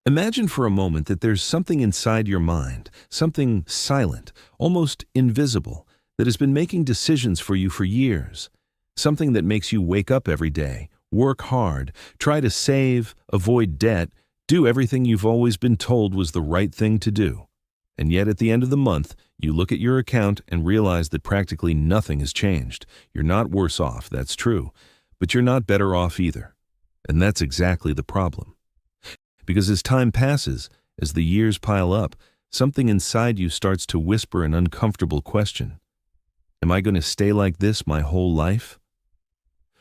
Imagine for a moment that there's something inside your mind, something silent, almost invisible, that has been making decisions for you for years. Something that makes you wake up every day, work hard, try to save, avoid debt, do everything you've always been told was the right thing to do. And yet at the end of the month, you look at your account and realize that practically nothing has changed. You're not worse off, that's true, but you're not better off either. And that's exactly the problem. Because as time passes, as the years pile up, something inside you starts to whisper an uncomfortable question. Am I going to stay like this my whole life?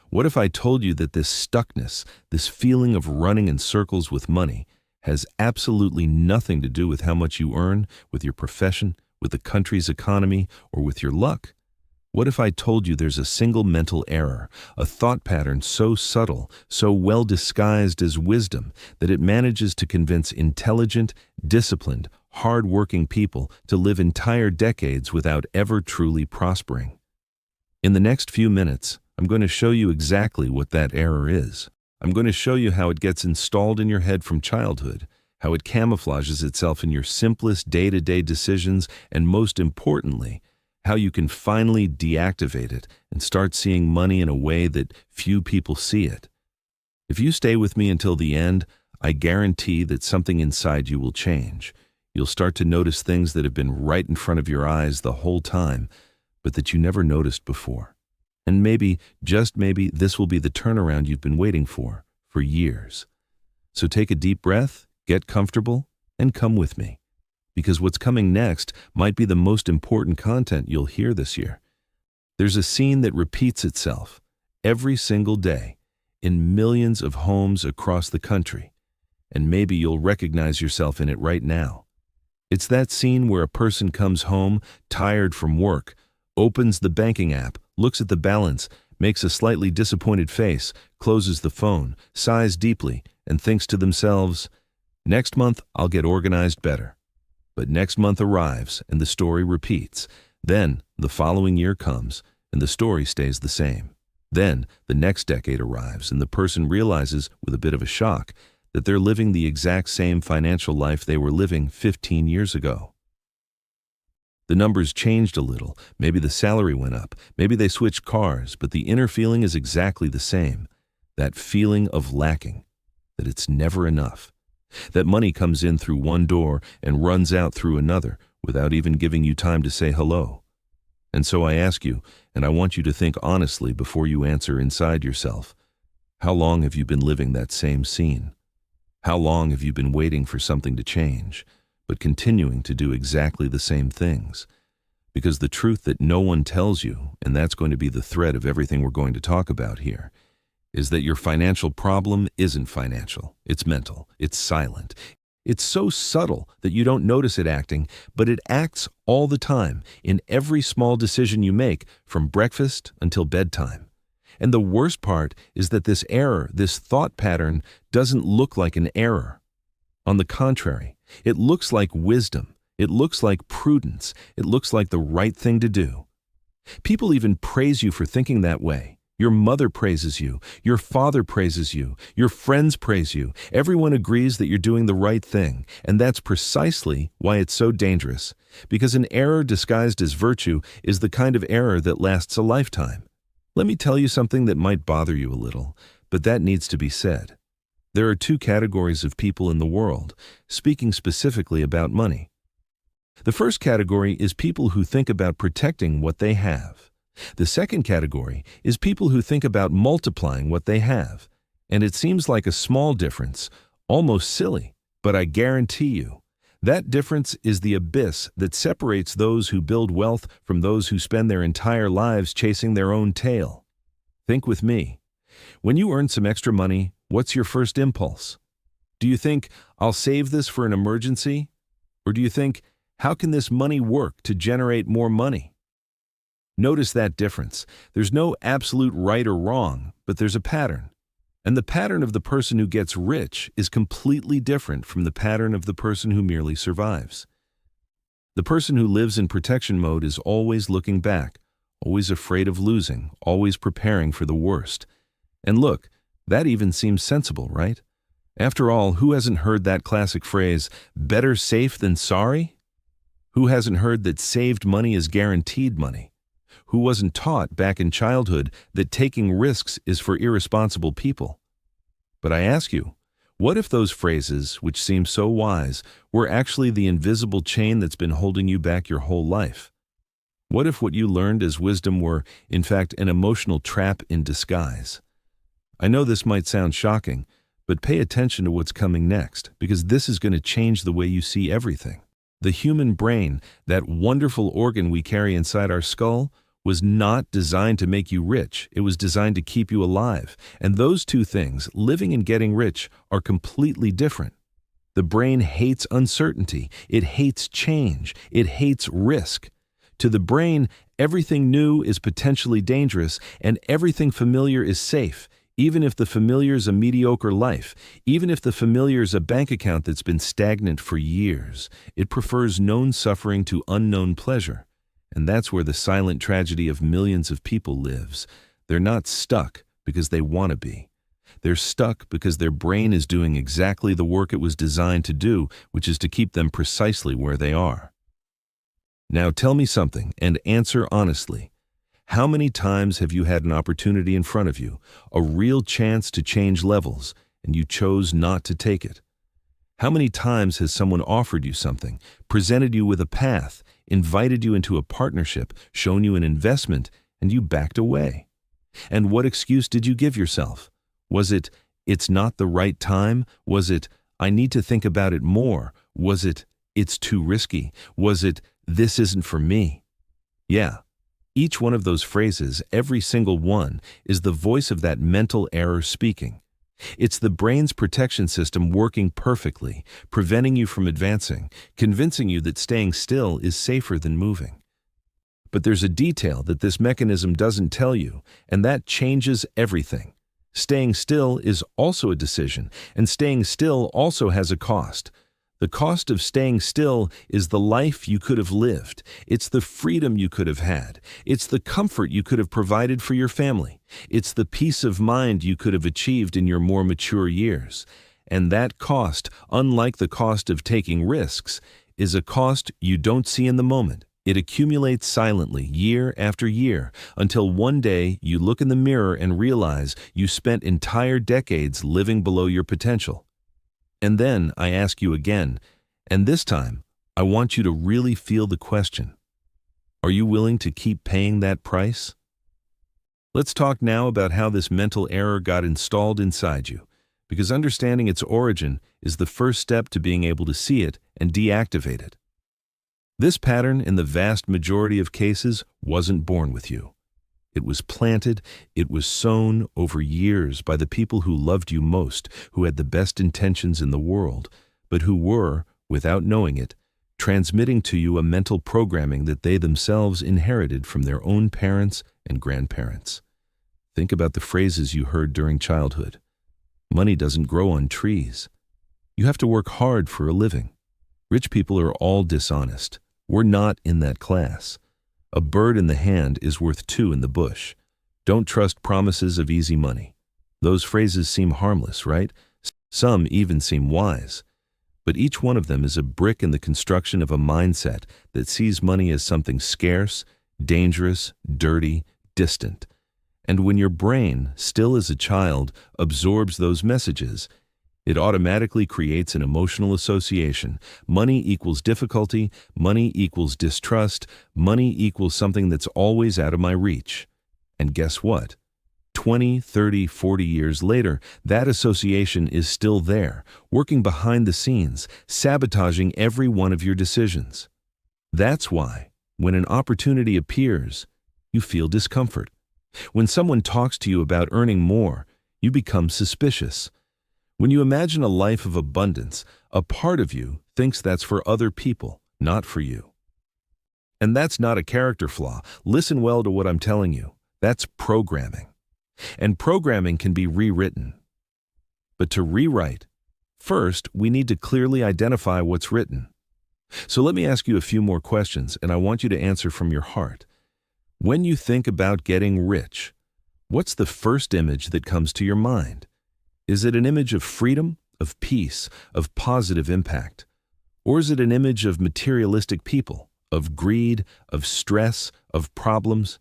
What if I told you that this stuckness, this feeling of running in circles with money, has absolutely nothing to do with how much you earn, with your profession, with the country's economy, or with your luck? What if I told you there's a single mental error, a thought pattern so subtle, so well disguised as wisdom, that it manages to convince intelligent, disciplined, hard-working people to live entire decades without ever truly prospering? In the next few minutes, I'm going to show you exactly what that error is. I'm going to show you how it gets installed in your head from childhood, how it camouflages itself in your simplest day-to-day decisions, and most importantly, how you can finally deactivate it and start seeing money in a way that few people see it. If you stay with me until the end, I guarantee that something inside you will change. You'll start to notice things that have been right in front of your eyes the whole time, but that you never noticed before. And maybe, just maybe, this will be the turnaround you've been waiting for years. So take a deep breath, get comfortable, and come with me. Because what's coming next might be the most important content you'll hear this year. There's a scene that repeats itself every single day in millions of homes across the country, and maybe you'll recognize yourself in it right now. It's that scene where a person comes home, tired from work, opens the banking app, looks at the balance, makes a slightly disappointed face, closes the phone, sighs deeply, and thinks to themselves, "Next month I'll get organized better." But next month arrives and the story repeats. Then the following year comes and the story stays the same. Then the next decade arrives and the person realizes with a bit of a shock that they're living the exact same financial life they were living 15 years ago. The numbers changed a little, maybe the salary went up, maybe they switched cars, but the inner feeling is exactly the same. That feeling of lacking, that it's never enough. That money comes in through one door and runs out through another without even giving you time to say hello. And so I ask you, and I want you to think honestly before you answer inside yourself, how long have you been living that same scene? How long have you been waiting for something to change, but continuing to do exactly the same things? Because the truth that no one tells you, and that's going to be the thread of everything we're going to talk about here, is that your financial problem isn't financial. It's mental. It's silent. It's so subtle that you don't notice it acting, but it acts all the time in every small decision you make, from breakfast until bedtime. And the worst part is that this error, this thought pattern, doesn't look like an error. On the contrary, it looks like wisdom. It looks like prudence. It looks like the right thing to do. People even praise you for thinking that way. Your mother praises you. Your father praises you. Your friends praise you. Everyone agrees that you're doing the right thing. And that's precisely why it's so dangerous. Because an error disguised as virtue is the kind of error that lasts a lifetime. Let me tell you something that might bother you a little, but that needs to be said. There are two categories of people in the world, speaking specifically about money. The first category is people who think about protecting what they have. The second category is people who think about multiplying what they have. And it seems like a small difference, almost silly, but I guarantee you, that difference is the abyss that separates those who build wealth from those who spend their entire lives chasing their own tail. Think with me. When you earn some extra money, what's your first impulse? Do you think, "I'll save this for an emergency"? Or do you think, "How can this money work to generate more money"? Notice that difference. There's no absolute right or wrong, but there's a pattern. And the pattern of the person who gets rich is completely different from the pattern of the person who merely survives. The person who lives in protection mode is always looking back, always afraid of losing, always preparing for the worst. And look, that even seems sensible, right? After all, who hasn't heard that classic phrase, better safe than sorry? Who hasn't heard that saved money is guaranteed money? Who wasn't taught back in childhood that taking risks is for irresponsible people? But I ask you, what if those phrases, which seem so wise, were actually the invisible chain that's been holding you back your whole life? What if what you learned as wisdom were, in fact, an emotional trap in disguise? I know this might sound shocking, but pay attention to what's coming next, because this is going to change the way you see everything. The human brain, that wonderful organ we carry inside our skull, was not designed to make you rich. It was designed to keep you alive. And those two things, living and getting rich, are completely different. The brain hates uncertainty. It hates change. It hates risk. To the brain, everything new is potentially dangerous, and everything familiar is safe, even if the familiar is a mediocre life, even if the familiar is a bank account that's been stagnant for years. It prefers known suffering to unknown pleasure. And that's where the silent tragedy of millions of people lives. They're not stuck because they want to be. They're stuck because their brain is doing exactly the work it was designed to do, which is to keep them precisely where they are. Now tell me something and answer honestly. How many times have you had an opportunity in front of you, a real chance to change levels, and you chose not to take it? How many times has someone offered you something, presented you with a path, invited you into a partnership, shown you an investment, and you backed away? And what excuse did you give yourself? Was it, it's not the right time? Was it, I need to think about it more? Was it, it's too risky? Was it, this isn't for me? Yeah, each one of those phrases, every single one, is the voice of that mental error speaking. It's the brain's protection system working perfectly, preventing you from advancing, convincing you that staying still is safer than moving. But there's a detail that this mechanism doesn't tell you, and that changes everything. Staying still is also a decision, and staying still also has a cost. The cost of staying still is the life you could have lived. It's the freedom you could have had. It's the comfort you could have provided for your family. It's the peace of mind you could have achieved in your more mature years. And that cost, unlike the cost of taking risks, is a cost you don't see in the moment. It accumulates silently, year after year, until one day you look in the mirror and realize you spent entire decades living below your potential. And then I ask you again, and this time I want you to really feel the question. Are you willing to keep paying that price? Let's talk now about how this mental error got installed inside you, because understanding its origin is the first step to being able to see it and deactivate it. This pattern, in the vast majority of cases, wasn't born with you. It was planted, it was sown over years by the people who loved you most, who had the best intentions in the world, but who were, without knowing it, transmitting to you a mental programming that they themselves inherited from their own parents and grandparents. Think about the phrases you heard during childhood. Money doesn't grow on trees. You have to work hard for a living. Rich people are all dishonest. We're not in that class. A bird in the hand is worth two in the bush. Don't trust promises of easy money. Those phrases seem harmless, right? Some even seem wise. But each one of them is a brick in the construction of a mindset that sees money as something scarce, dangerous, dirty, distant. And when your brain, still as a child, absorbs those messages, it automatically creates an emotional association. Money equals difficulty, money equals distrust, money equals something that's always out of my reach. And guess what? 20, 30, 40 years later, that association is still there, working behind the scenes, sabotaging every one of your decisions. That's why, when an opportunity appears, you feel discomfort. When someone talks to you about earning more, you become suspicious. When you imagine a life of abundance, a part of you thinks that's for other people, not for you. And that's not a character flaw. Listen well to what I'm telling you. That's programming. And programming can be rewritten. But to rewrite, first, we need to clearly identify what's written. So let me ask you a few more questions, and I want you to answer from your heart. When you think about getting rich, what's the first image that comes to your mind? Is it an image of freedom, of peace, of positive impact? Or is it an image of materialistic people, of greed, of stress, of problems?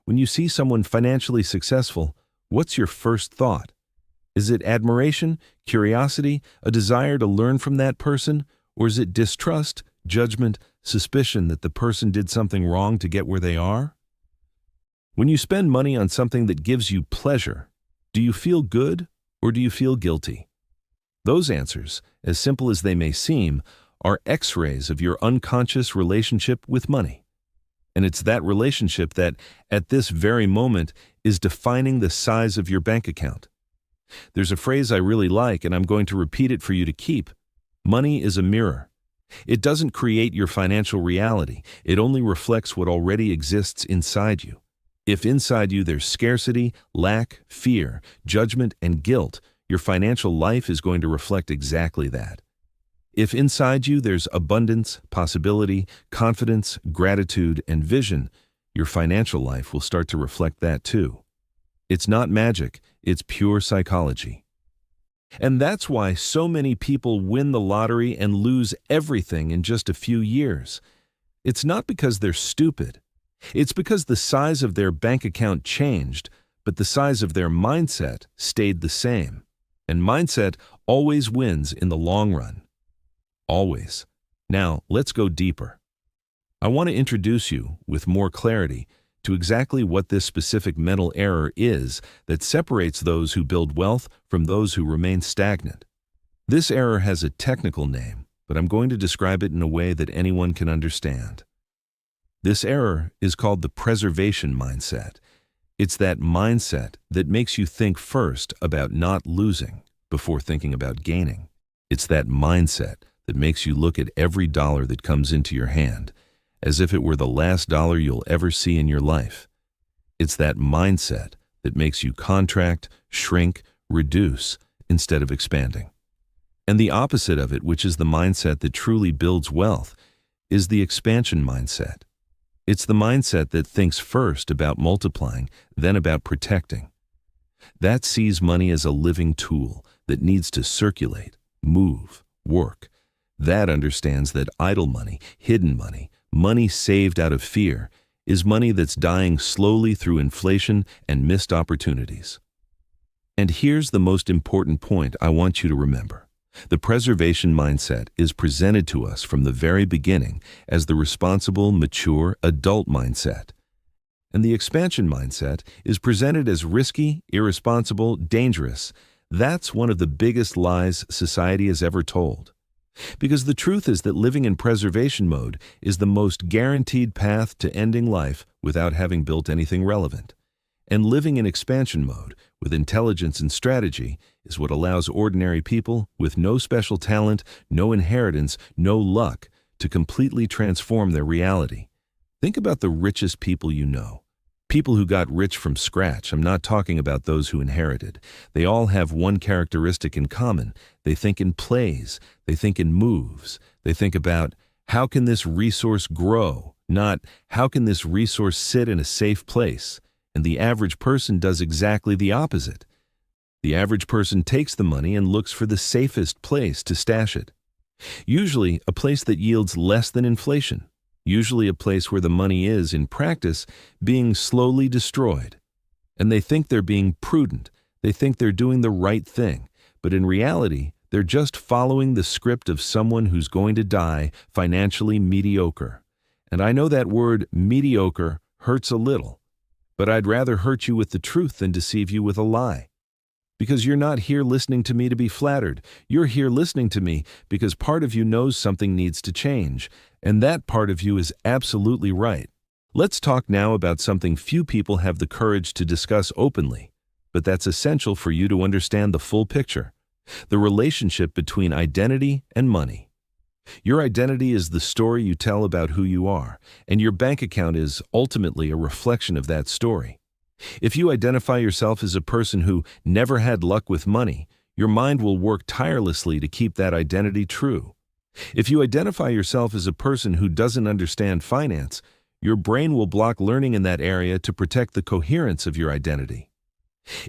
When you see someone financially successful, what's your first thought? Is it admiration, curiosity, a desire to learn from that person? Or is it distrust, judgment, suspicion that the person did something wrong to get where they are? When you spend money on something that gives you pleasure, do you feel good or do you feel guilty? Those answers, as simple as they may seem, are X-rays of your unconscious relationship with money. And it's that relationship that, at this very moment, is defining the size of your bank account. There's a phrase I really like, and I'm going to repeat it for you to keep. Money is a mirror. It doesn't create your financial reality. It only reflects what already exists inside you. If inside you there's scarcity, lack, fear, judgment, and guilt, your financial life is going to reflect exactly that. If inside you there's abundance, possibility, confidence, gratitude, and vision, your financial life will start to reflect that too. It's not magic, it's pure psychology. And that's why so many people win the lottery and lose everything in just a few years. It's not because they're stupid. It's because the size of their bank account changed, but the size of their mindset stayed the same. And mindset always wins in the long run. Always. Now, let's go deeper. I want to introduce you, with more clarity, to exactly what this specific mental error is that separates those who build wealth from those who remain stagnant. This error has a technical name, but I'm going to describe it in a way that anyone can understand. This error is called the preservation mindset. It's that mindset that makes you think first about not losing before thinking about gaining. It's that mindset that makes you look at every dollar that comes into your hand as if it were the last dollar you'll ever see in your life. It's that mindset that makes you contract, shrink, reduce instead of expanding. And the opposite of it, which is the mindset that truly builds wealth, is the expansion mindset. It's the mindset that thinks first about multiplying, then about protecting. That sees money as a living tool that needs to circulate, move, work. That understands that idle money, hidden money, money saved out of fear, is money that's dying slowly through inflation and missed opportunities. And here's the most important point I want you to remember. The preservation mindset is presented to us from the very beginning as the responsible, mature, adult mindset. And the expansion mindset is presented as risky, irresponsible, dangerous. That's one of the biggest lies society has ever told. Because the truth is that living in preservation mode is the most guaranteed path to ending life without having built anything relevant. And living in expansion mode, with intelligence and strategy, is what allows ordinary people with no special talent, no inheritance, no luck, to completely transform their reality. Think about the richest people you know. People who got rich from scratch. I'm not talking about those who inherited. They all have one characteristic in common. They think in plays. They think in moves. They think about, how can this resource grow? Not, how can this resource sit in a safe place? And the average person does exactly the opposite. The average person takes the money and looks for the safest place to stash it. Usually a place that yields less than inflation. Usually a place where the money is, in practice, being slowly destroyed. And they think they're being prudent. They think they're doing the right thing. But in reality, they're just following the script of someone who's going to die financially mediocre. And I know that word mediocre hurts a little, but I'd rather hurt you with the truth than deceive you with a lie. Because you're not here listening to me to be flattered. You're here listening to me because part of you knows something needs to change, and that part of you is absolutely right. Let's talk now about something few people have the courage to discuss openly, but that's essential for you to understand the full picture: the relationship between identity and money. Your identity is the story you tell about who you are, and your bank account is ultimately a reflection of that story. If you identify yourself as a person who never had luck with money, your mind will work tirelessly to keep that identity true. If you identify yourself as a person who doesn't understand finance, your brain will block learning in that area to protect the coherence of your identity.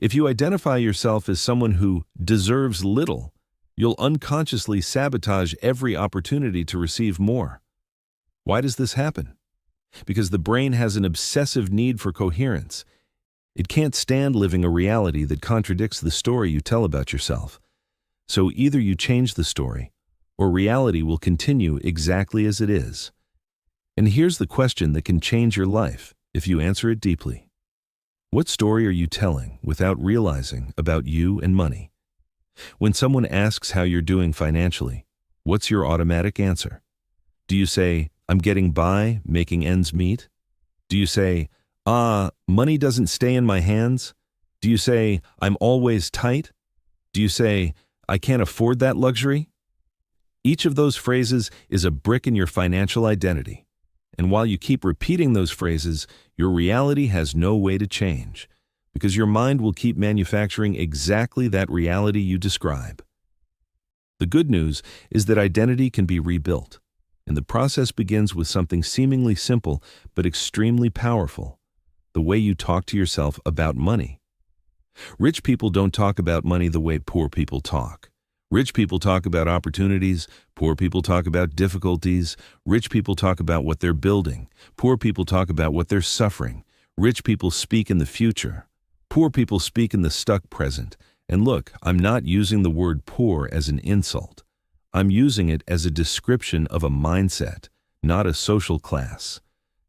If you identify yourself as someone who deserves little, You'll unconsciously sabotage every opportunity to receive more. Why does this happen? Because the brain has an obsessive need for coherence. It can't stand living a reality that contradicts the story you tell about yourself. So either you change the story, or reality will continue exactly as it is. And here's the question that can change your life if you answer it deeply. What story are you telling without realizing about you and money? When someone asks how you're doing financially, what's your automatic answer? Do you say, "I'm getting by, making ends meet"? Do you say, money doesn't stay in my hands"? Do you say, "I'm always tight"? Do you say, "I can't afford that luxury"? Each of those phrases is a brick in your financial identity. And while you keep repeating those phrases, your reality has no way to change, because your mind will keep manufacturing exactly that reality you describe. The good news is that identity can be rebuilt, and the process begins with something seemingly simple but extremely powerful: the way you talk to yourself about money. Rich people don't talk about money the way poor people talk. Rich people talk about opportunities, poor people talk about difficulties. Rich people talk about what they're building, poor people talk about what they're suffering. Rich people speak in the future, poor people speak in the stuck present. And look, I'm not using the word poor as an insult. I'm using it as a description of a mindset, not a social class.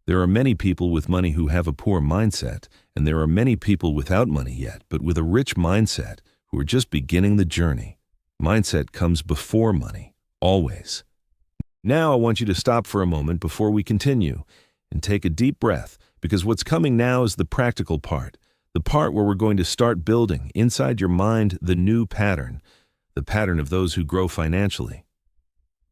There are many people with money who have a poor mindset, and there are many people without money yet, but with a rich mindset, who are just beginning the journey. Mindset comes before money, always. Now I want you to stop for a moment before we continue and take a deep breath, because what's coming now is the practical part, the part where we're going to start building inside your mind the new pattern, the pattern of those who grow financially.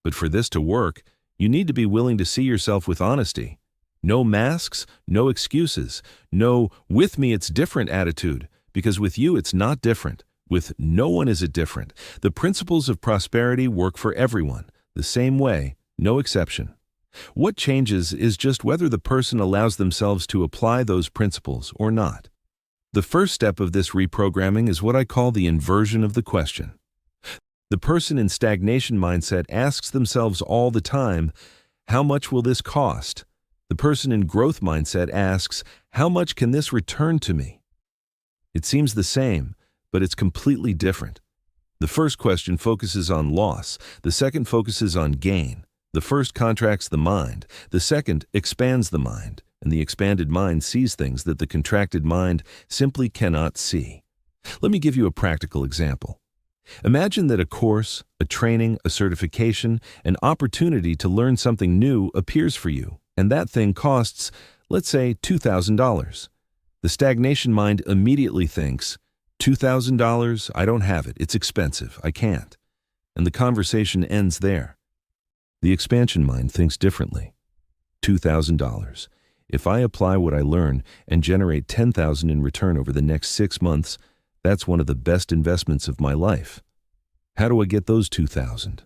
But for this to work, you need to be willing to see yourself with honesty. No masks, no excuses, no "with me it's different" attitude, because with you it's not different. With no one is it different. The principles of prosperity work for everyone, the same way, no exception. What changes is just whether the person allows themselves to apply those principles or not. The first step of this reprogramming is what I call the inversion of the question. The person in stagnation mindset asks themselves all the time, "How much will this cost?" The person in growth mindset asks, "How much can this return to me?" It seems the same, but it's completely different. The first question focuses on loss. The second focuses on gain. The first contracts the mind. The second expands the mind, and the expanded mind sees things that the contracted mind simply cannot see. Let me give you a practical example. Imagine that a course, a training, a certification, an opportunity to learn something new appears for you, and that thing costs, let's say, $2,000. The stagnation mind immediately thinks, $2,000? I don't have it. It's expensive. I can't. And the conversation ends there. The expansion mind thinks differently. $2,000. If I apply what I learn and generate $10,000 in return over the next 6 months, that's one of the best investments of my life. How do I get those $2,000?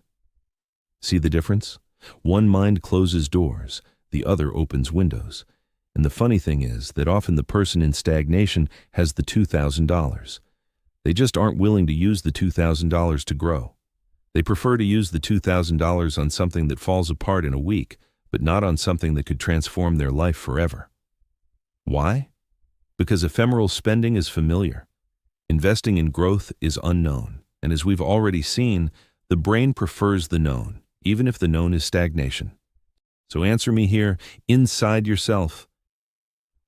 See the difference? One mind closes doors, the other opens windows. And the funny thing is that often the person in stagnation has the $2,000. They just aren't willing to use the $2,000 to grow. They prefer to use the $2,000 on something that falls apart in a week, but not on something that could transform their life forever. Why? Because ephemeral spending is familiar. Investing in growth is unknown. And as we've already seen, the brain prefers the known, even if the known is stagnation. So answer me here, inside yourself.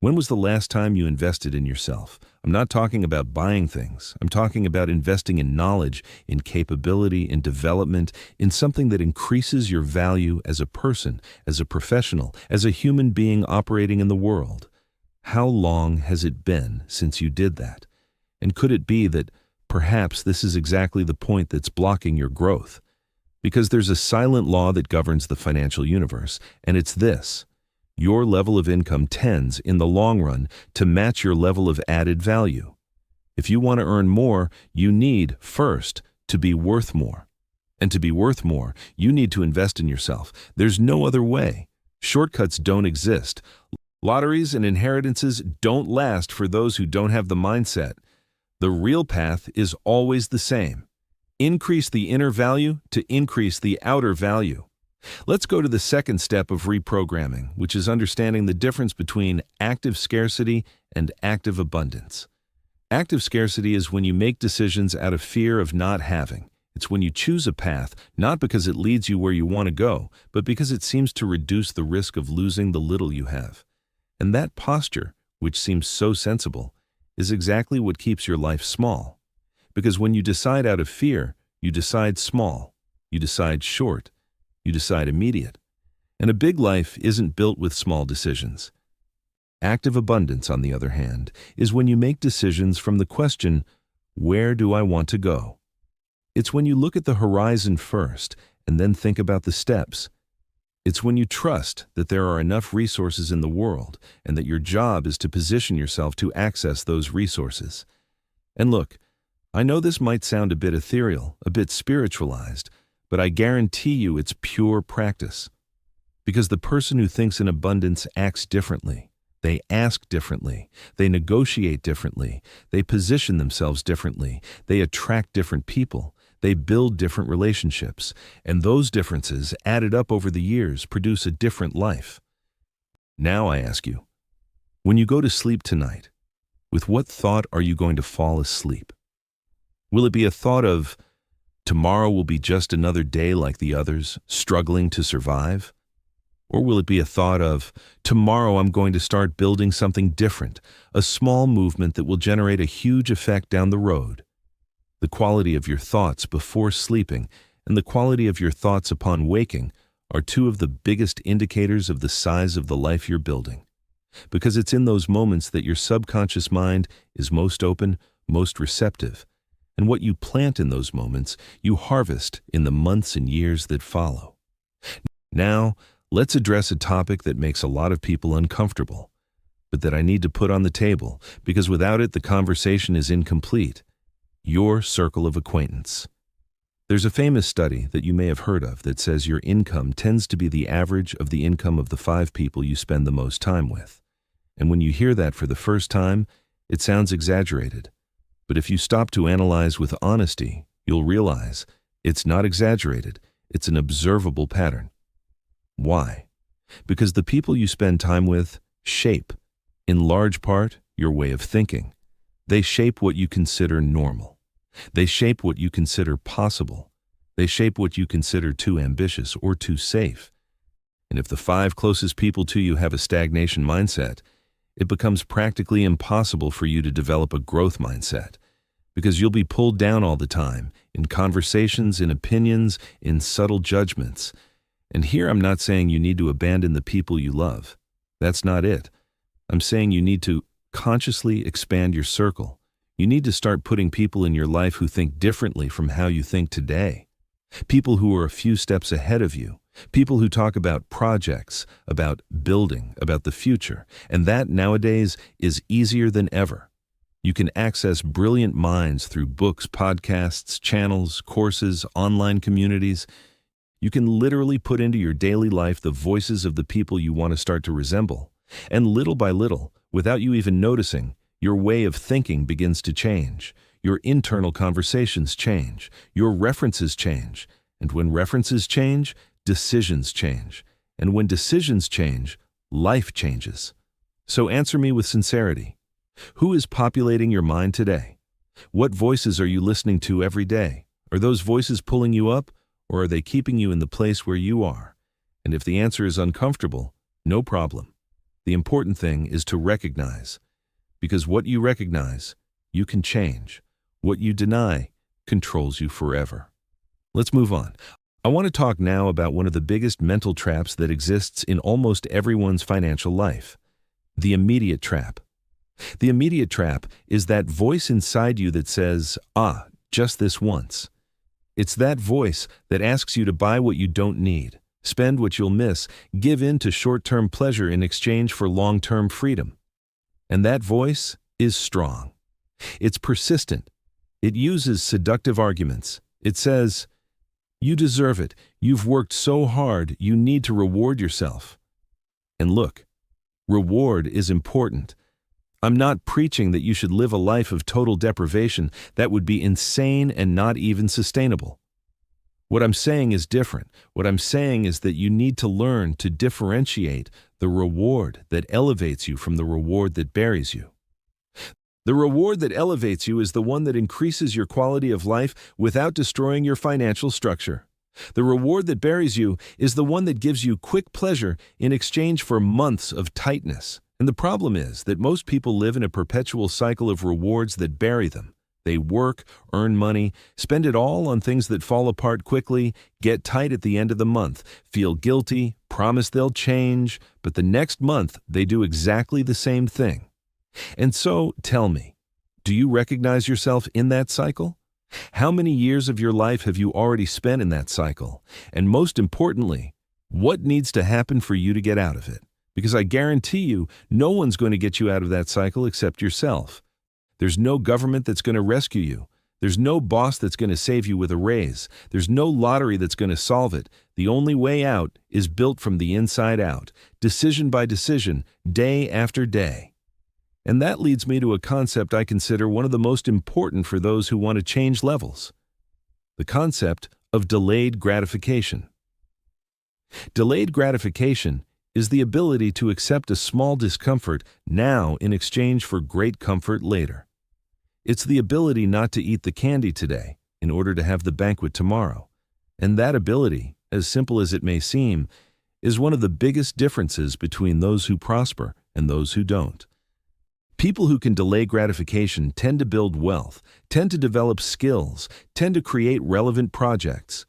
When was the last time you invested in yourself? I'm not talking about buying things. I'm talking about investing in knowledge, in capability, in development, in something that increases your value as a person, as a professional, as a human being operating in the world. How long has it been since you did that? And could it be that perhaps this is exactly the point that's blocking your growth? Because there's a silent law that governs the financial universe, and it's this: your level of income tends, in the long run, to match your level of added value. If you want to earn more, you need, first, to be worth more. And to be worth more, you need to invest in yourself. There's no other way. Shortcuts don't exist. Lotteries and inheritances don't last for those who don't have the mindset. The real path is always the same: Increase the inner value to increase the outer value. Let's go to the second step of reprogramming, which is understanding the difference between active scarcity and active abundance. Active scarcity is when you make decisions out of fear of not having. It's when you choose a path, not because it leads you where you want to go, but because it seems to reduce the risk of losing the little you have. And that posture, which seems so sensible, is exactly what keeps your life small. Because when you decide out of fear, you decide small, you decide short, you decide immediate. And a big life isn't built with small decisions. Active abundance, on the other hand, is when you make decisions from the question, where do I want to go? It's when you look at the horizon first and then think about the steps. It's when you trust that there are enough resources in the world and that your job is to position yourself to access those resources. And look, I know this might sound a bit ethereal, a bit spiritualized, but I guarantee you it's pure practice. Because the person who thinks in abundance acts differently. They ask differently. They negotiate differently. They position themselves differently. They attract different people. They build different relationships. And those differences, added up over the years, produce a different life. Now I ask you, when you go to sleep tonight, with what thought are you going to fall asleep? Will it be a thought of, tomorrow will be just another day like the others, struggling to survive? Or will it be a thought of, tomorrow I'm going to start building something different, a small movement that will generate a huge effect down the road? The quality of your thoughts before sleeping and the quality of your thoughts upon waking are two of the biggest indicators of the size of the life you're building. Because it's in those moments that your subconscious mind is most open, most receptive. And what you plant in those moments, you harvest in the months and years that follow. Now, let's address a topic that makes a lot of people uncomfortable, but that I need to put on the table, because without it the conversation is incomplete. Your circle of acquaintance. There's a famous study that you may have heard of that says your income tends to be the average of the income of the 5 people you spend the most time with. And when you hear that for the first time, it sounds exaggerated. But if you stop to analyze with honesty, you'll realize it's not exaggerated, it's an observable pattern. Why? Because the people you spend time with shape, in large part, your way of thinking. They shape what you consider normal. They shape what you consider possible. They shape what you consider too ambitious or too safe. And if the 5 closest people to you have a stagnation mindset, it becomes practically impossible for you to develop a growth mindset, because you'll be pulled down all the time, in conversations, in opinions, in subtle judgments. And here I'm not saying you need to abandon the people you love. That's not it. I'm saying you need to consciously expand your circle. You need to start putting people in your life who think differently from how you think today. People who are a few steps ahead of you. People who talk about projects, about building, about the future. And that nowadays is easier than ever. You can access brilliant minds through books, podcasts, channels, courses, online communities. You can literally put into your daily life the voices of the people you want to start to resemble. And little by little, without you even noticing, your way of thinking begins to change. Your internal conversations change. Your references change. And when references change, decisions change. And when decisions change, life changes. So answer me with sincerity. Who is populating your mind today? What voices are you listening to every day? Are those voices pulling you up, or are they keeping you in the place where you are? And if the answer is uncomfortable, no problem. The important thing is to recognize. Because what you recognize, you can change. What you deny controls you forever. Let's move on. I want to talk now about one of the biggest mental traps that exists in almost everyone's financial life. The immediate trap. The immediate trap is that voice inside you that says, just this once. It's that voice that asks you to buy what you don't need, spend what you'll miss, give in to short-term pleasure in exchange for long-term freedom. And that voice is strong. It's persistent. It uses seductive arguments. It says, you deserve it. You've worked so hard, you need to reward yourself. And look, reward is important. I'm not preaching that you should live a life of total deprivation. That would be insane and not even sustainable. What I'm saying is different. What I'm saying is that you need to learn to differentiate the reward that elevates you from the reward that buries you. The reward that elevates you is the one that increases your quality of life without destroying your financial structure. The reward that buries you is the one that gives you quick pleasure in exchange for months of tightness. And the problem is that most people live in a perpetual cycle of rewards that bury them. They work, earn money, spend it all on things that fall apart quickly, get tight at the end of the month, feel guilty, promise they'll change, but the next month they do exactly the same thing. And so, tell me, do you recognize yourself in that cycle? How many years of your life have you already spent in that cycle? And most importantly, what needs to happen for you to get out of it? Because I guarantee you, no one's going to get you out of that cycle except yourself. There's no government that's going to rescue you. There's no boss that's going to save you with a raise. There's no lottery that's going to solve it. The only way out is built from the inside out, decision by decision, day after day. And that leads me to a concept I consider one of the most important for those who want to change levels. The concept of delayed gratification. Delayed gratification is the ability to accept a small discomfort now in exchange for great comfort later. It's the ability not to eat the candy today in order to have the banquet tomorrow. And that ability, as simple as it may seem, is one of the biggest differences between those who prosper and those who don't. People who can delay gratification tend to build wealth, tend to develop skills, tend to create relevant projects.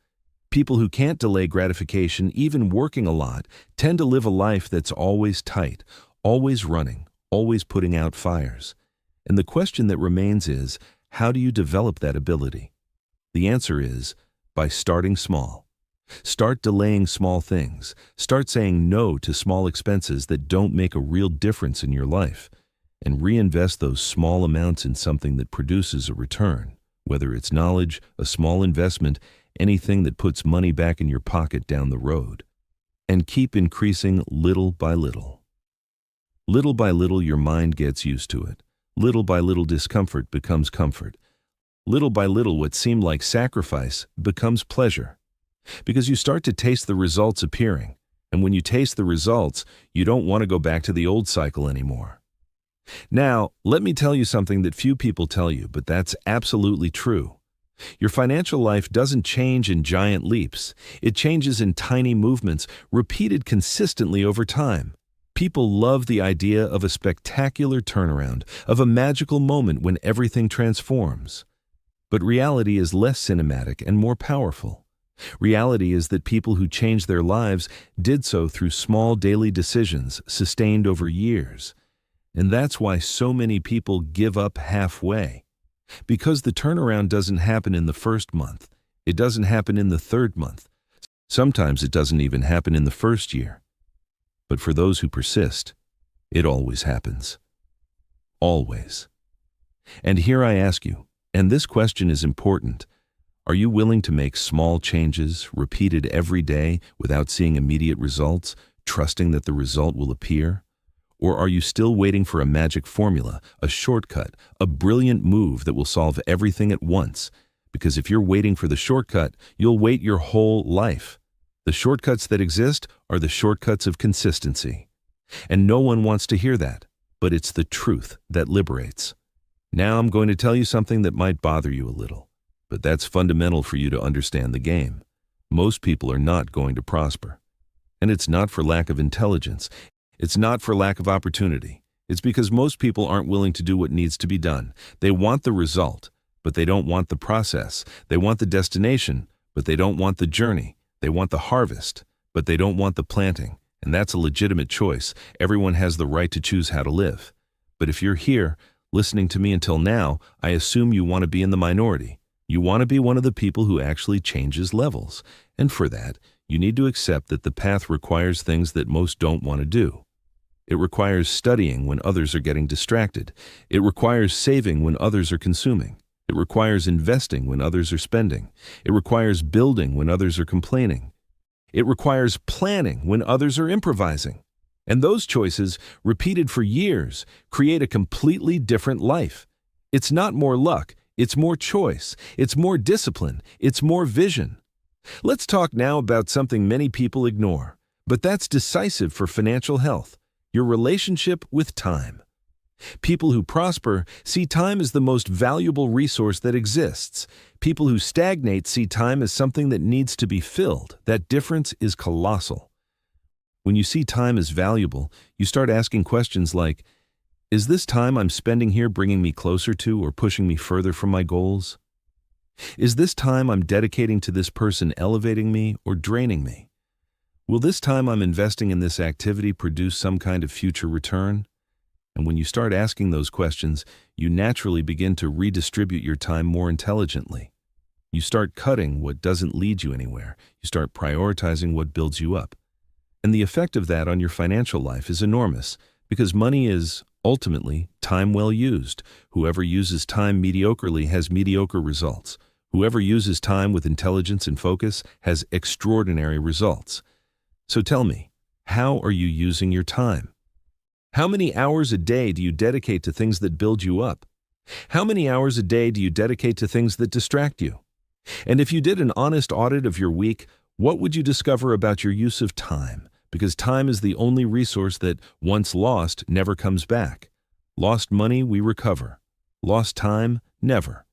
People who can't delay gratification, even working a lot, tend to live a life that's always tight, always running, always putting out fires. And the question that remains is, how do you develop that ability? The answer is, by starting small. Start delaying small things. Start saying no to small expenses that don't make a real difference in your life. And reinvest those small amounts in something that produces a return, whether it's knowledge, a small investment, anything that puts money back in your pocket down the road. And keep increasing little by little. Little by little, your mind gets used to it. Little by little, discomfort becomes comfort. Little by little, what seemed like sacrifice becomes pleasure. Because you start to taste the results appearing. And when you taste the results, you don't want to go back to the old cycle anymore. Now, let me tell you something that few people tell you, but that's absolutely true. Your financial life doesn't change in giant leaps. It changes in tiny movements, repeated consistently over time. People love the idea of a spectacular turnaround, of a magical moment when everything transforms. But reality is less cinematic and more powerful. Reality is that people who changed their lives did so through small daily decisions sustained over years. And that's why so many people give up halfway. Because the turnaround doesn't happen in the first month. It doesn't happen in the third month. Sometimes it doesn't even happen in the first year. But for those who persist, it always happens. Always. And here I ask you, and this question is important, are you willing to make small changes, repeated every day, without seeing immediate results, trusting that the result will appear? Or are you still waiting for a magic formula, a shortcut, a brilliant move that will solve everything at once? Because if you're waiting for the shortcut, you'll wait your whole life. The shortcuts that exist are the shortcuts of consistency. And no one wants to hear that, but it's the truth that liberates. Now I'm going to tell you something that might bother you a little, but that's fundamental for you to understand the game. Most people are not going to prosper. And it's not for lack of intelligence. It's not for lack of opportunity. It's because most people aren't willing to do what needs to be done. They want the result, but they don't want the process. They want the destination, but they don't want the journey. They want the harvest, but they don't want the planting. And that's a legitimate choice. Everyone has the right to choose how to live. But if you're here, listening to me until now, I assume you want to be in the minority. You want to be one of the people who actually changes levels. And for that, you need to accept that the path requires things that most don't want to do. It requires studying when others are getting distracted. It requires saving when others are consuming. It requires investing when others are spending. It requires building when others are complaining. It requires planning when others are improvising. And those choices, repeated for years, create a completely different life. It's not more luck, it's more choice, it's more discipline, it's more vision. Let's talk now about something many people ignore, but that's decisive for financial health: your relationship with time. People who prosper see time as the most valuable resource that exists. People who stagnate see time as something that needs to be filled. That difference is colossal. When you see time as valuable, you start asking questions like, is this time I'm spending here bringing me closer to or pushing me further from my goals? Is this time I'm dedicating to this person elevating me or draining me? Will this time I'm investing in this activity produce some kind of future return? And when you start asking those questions, you naturally begin to redistribute your time more intelligently. You start cutting what doesn't lead you anywhere. You start prioritizing what builds you up. And the effect of that on your financial life is enormous, because money is, ultimately, time well used. Whoever uses time mediocrely has mediocre results. Whoever uses time with intelligence and focus has extraordinary results. So tell me, how are you using your time? How many hours a day do you dedicate to things that build you up? How many hours a day do you dedicate to things that distract you? And if you did an honest audit of your week, what would you discover about your use of time? Because time is the only resource that, once lost, never comes back. Lost money, we recover. Lost time, never.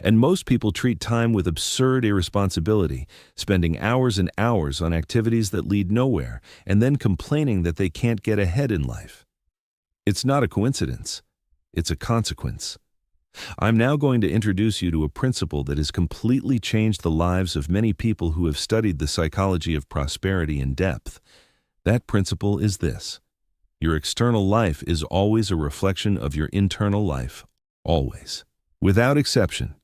And most people treat time with absurd irresponsibility, spending hours and hours on activities that lead nowhere, and then complaining that they can't get ahead in life. It's not a coincidence. It's a consequence. I'm now going to introduce you to a principle that has completely changed the lives of many people who have studied the psychology of prosperity in depth. That principle is this: your external life is always a reflection of your internal life, always, without exception.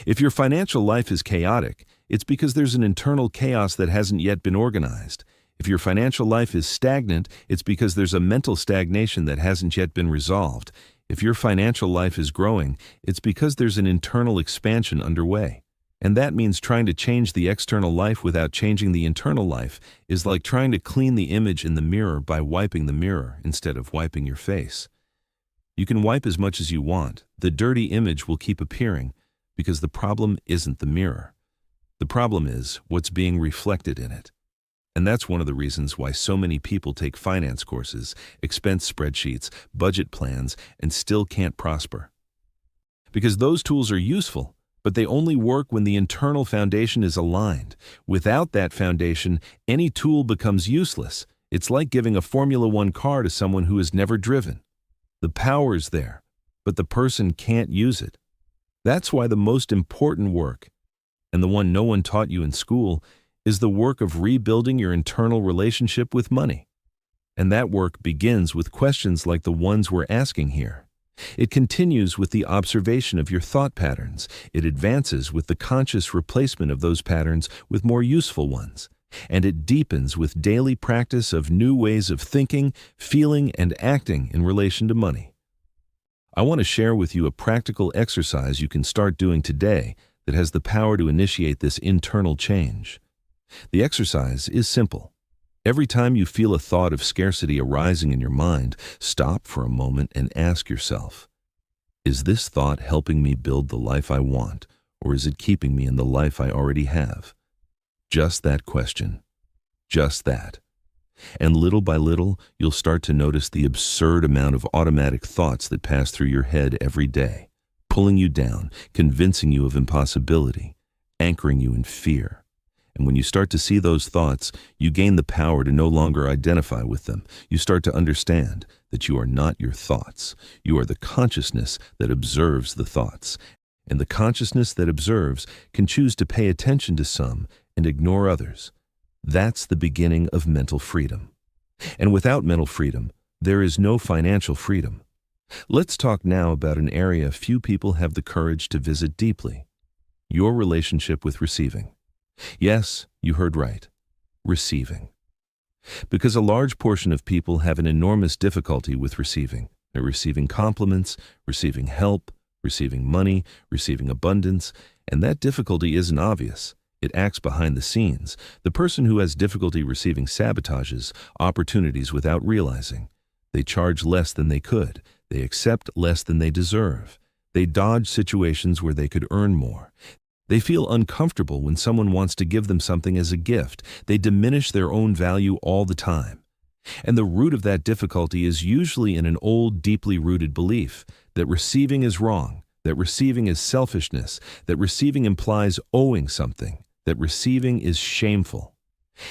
If your financial life is chaotic, it's because there's an internal chaos that hasn't yet been organized. If your financial life is stagnant, it's because there's a mental stagnation that hasn't yet been resolved. If your financial life is growing, it's because there's an internal expansion underway. And that means trying to change the external life without changing the internal life is like trying to clean the image in the mirror by wiping the mirror instead of wiping your face. You can wipe as much as you want. The dirty image will keep appearing because the problem isn't the mirror. The problem is what's being reflected in it. And that's one of the reasons why so many people take finance courses, expense spreadsheets, budget plans, and still can't prosper. Because those tools are useful, but they only work when the internal foundation is aligned. Without that foundation, any tool becomes useless. It's like giving a Formula One car to someone who has never driven. The power's there, but the person can't use it. That's why the most important work, and the one no one taught you in school, is the work of rebuilding your internal relationship with money. And that work begins with questions like the ones we're asking here. It continues with the observation of your thought patterns. It advances with the conscious replacement of those patterns with more useful ones. And it deepens with daily practice of new ways of thinking, feeling, and acting in relation to money. I want to share with you a practical exercise you can start doing today that has the power to initiate this internal change. The exercise is simple. Every time you feel a thought of scarcity arising in your mind, stop for a moment and ask yourself, is this thought helping me build the life I want, or is it keeping me in the life I already have? Just that question. Just that. And little by little, you'll start to notice the absurd amount of automatic thoughts that pass through your head every day, pulling you down, convincing you of impossibility, anchoring you in fear. And when you start to see those thoughts, you gain the power to no longer identify with them. You start to understand that you are not your thoughts. You are the consciousness that observes the thoughts. And the consciousness that observes can choose to pay attention to some and ignore others. That's the beginning of mental freedom. And without mental freedom, there is no financial freedom. Let's talk now about an area few people have the courage to visit deeply: your relationship with receiving. Yes, you heard right. Receiving. Because a large portion of people have an enormous difficulty with receiving. They're receiving compliments, receiving help, receiving money, receiving abundance, and that difficulty isn't obvious. It acts behind the scenes. The person who has difficulty receiving sabotages opportunities without realizing. They charge less than they could. They accept less than they deserve. They dodge situations where they could earn more. They feel uncomfortable when someone wants to give them something as a gift. They diminish their own value all the time. And the root of that difficulty is usually in an old, deeply rooted belief that receiving is wrong, that receiving is selfishness, that receiving implies owing something, that receiving is shameful.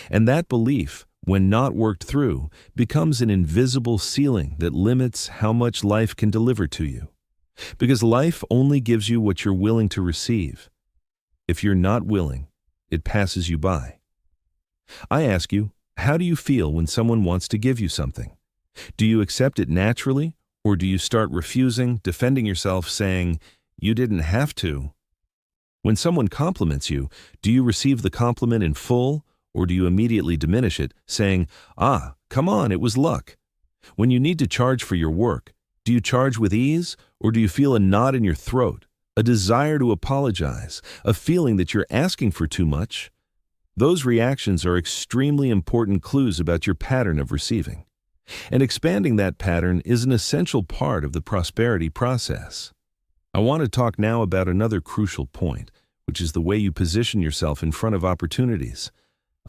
And that belief, when not worked through, becomes an invisible ceiling that limits how much life can deliver to you. Because life only gives you what you're willing to receive. If you're not willing, it passes you by. I ask you, how do you feel when someone wants to give you something? Do you accept it naturally, or do you start refusing, defending yourself, saying, "You didn't have to"? When someone compliments you, do you receive the compliment in full, or do you immediately diminish it, saying, "Ah, come on, it was luck"? When you need to charge for your work, do you charge with ease, or do you feel a knot in your throat, a desire to apologize, a feeling that you're asking for too much? Those reactions are extremely important clues about your pattern of receiving. And expanding that pattern is an essential part of the prosperity process. I want to talk now about another crucial point, which is the way you position yourself in front of opportunities.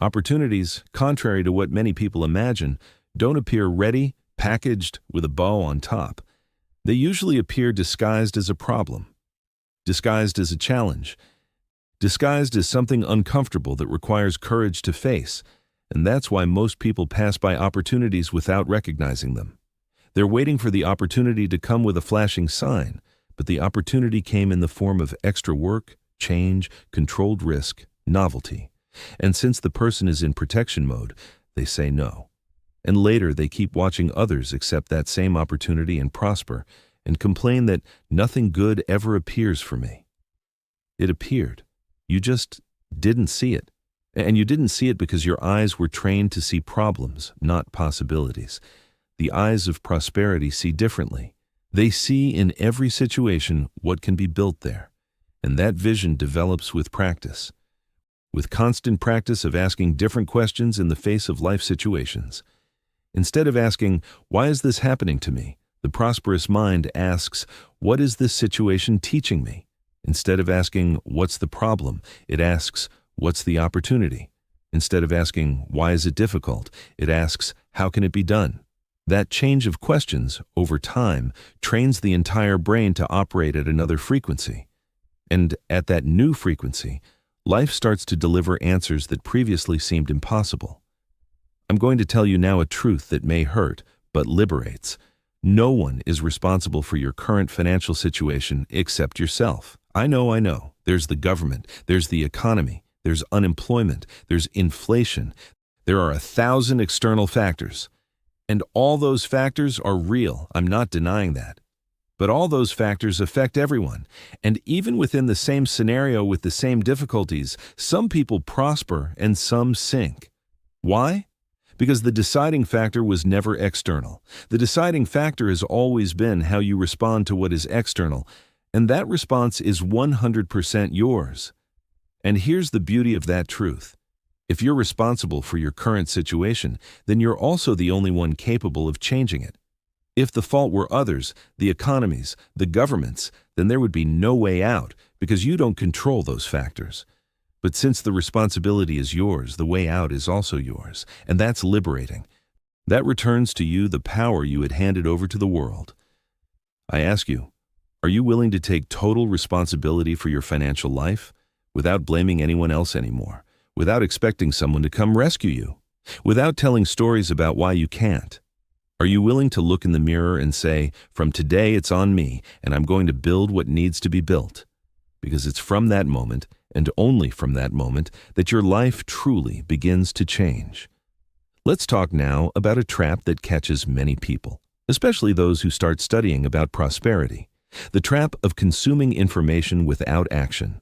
Opportunities, contrary to what many people imagine, don't appear ready, packaged with a bow on top. They usually appear disguised as a problem, disguised as a challenge, disguised as something uncomfortable that requires courage to face, and that's why most people pass by opportunities without recognizing them. They're waiting for the opportunity to come with a flashing sign, but the opportunity came in the form of extra work, change, controlled risk, novelty. And since the person is in protection mode, they say no. And later they keep watching others accept that same opportunity and prosper, and complain that nothing good ever appears for me. It appeared. You just didn't see it. And you didn't see it because your eyes were trained to see problems, not possibilities. The eyes of prosperity see differently. They see in every situation what can be built there. And that vision develops with practice. With constant practice of asking different questions in the face of life situations. Instead of asking, "Why is this happening to me?" the prosperous mind asks, "What is this situation teaching me?" Instead of asking, "What's the problem?" it asks, "What's the opportunity?" Instead of asking, "Why is it difficult?" it asks, "How can it be done?" That change of questions, over time, trains the entire brain to operate at another frequency. And at that new frequency, life starts to deliver answers that previously seemed impossible. I'm going to tell you now a truth that may hurt, but liberates. No one is responsible for your current financial situation except yourself. I know. There's the government, there's the economy, there's unemployment, there's inflation. There are 1,000 external factors. And all those factors are real, I'm not denying that. But all those factors affect everyone. And even within the same scenario with the same difficulties, some people prosper and some sink. Why? Because the deciding factor was never external. The deciding factor has always been how you respond to what is external, and that response is 100% yours. And here's the beauty of that truth. If you're responsible for your current situation, then you're also the only one capable of changing it. If the fault were others, the economies, the governments, then there would be no way out because you don't control those factors. But since the responsibility is yours, the way out is also yours, and that's liberating. That returns to you the power you had handed over to the world. I ask you, are you willing to take total responsibility for your financial life without blaming anyone else anymore, without expecting someone to come rescue you, without telling stories about why you can't? Are you willing to look in the mirror and say, "From today it's on me, and I'm going to build what needs to be built"? Because it's from that moment, and only from that moment, that your life truly begins to change. Let's talk now about a trap that catches many people, especially those who start studying about prosperity. The trap of consuming information without action.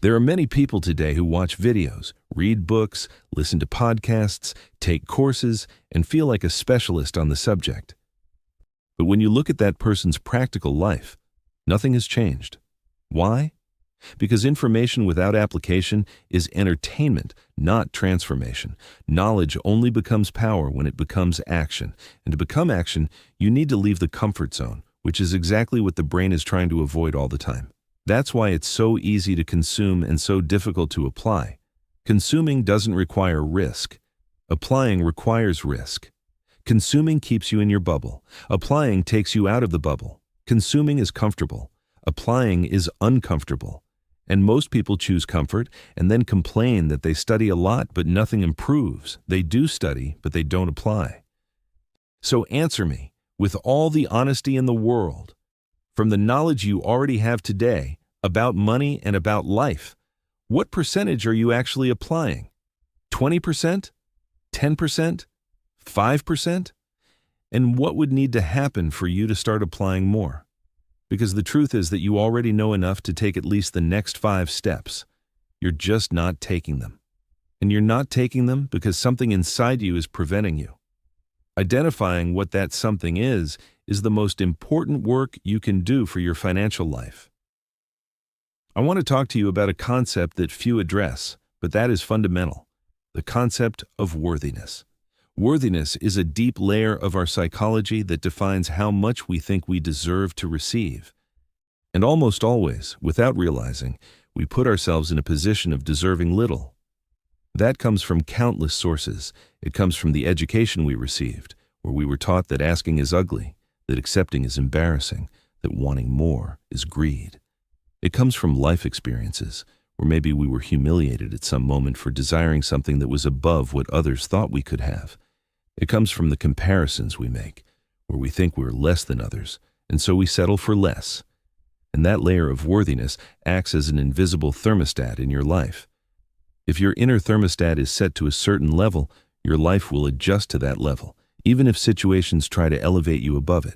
There are many people today who watch videos, read books, listen to podcasts, take courses, and feel like a specialist on the subject. But when you look at that person's practical life, nothing has changed. Why? Because information without application is entertainment, not transformation. Knowledge only becomes power when it becomes action. And to become action, you need to leave the comfort zone, which is exactly what the brain is trying to avoid all the time. That's why it's so easy to consume and so difficult to apply. Consuming doesn't require risk. Applying requires risk. Consuming keeps you in your bubble. Applying takes you out of the bubble. Consuming is comfortable. Applying is uncomfortable. And most people choose comfort and then complain that they study a lot but nothing improves. They do study, but they don't apply. So answer me, with all the honesty in the world, from the knowledge you already have today about money and about life, what percentage are you actually applying? 20%? 10%? 5%? And what would need to happen for you to start applying more? Because the truth is that you already know enough to take at least the next 5 steps. You're just not taking them. And you're not taking them because something inside you is preventing you. Identifying what that something is the most important work you can do for your financial life. I want to talk to you about a concept that few address, but that is fundamental: the concept of worthiness. Worthiness is a deep layer of our psychology that defines how much we think we deserve to receive. And almost always, without realizing, we put ourselves in a position of deserving little. That comes from countless sources. It comes from the education we received, where we were taught that asking is ugly, that accepting is embarrassing, that wanting more is greed. It comes from life experiences, where maybe we were humiliated at some moment for desiring something that was above what others thought we could have. It comes from the comparisons we make, where we think we're less than others, and so we settle for less. And that layer of worthiness acts as an invisible thermostat in your life. If your inner thermostat is set to a certain level, your life will adjust to that level, even if situations try to elevate you above it.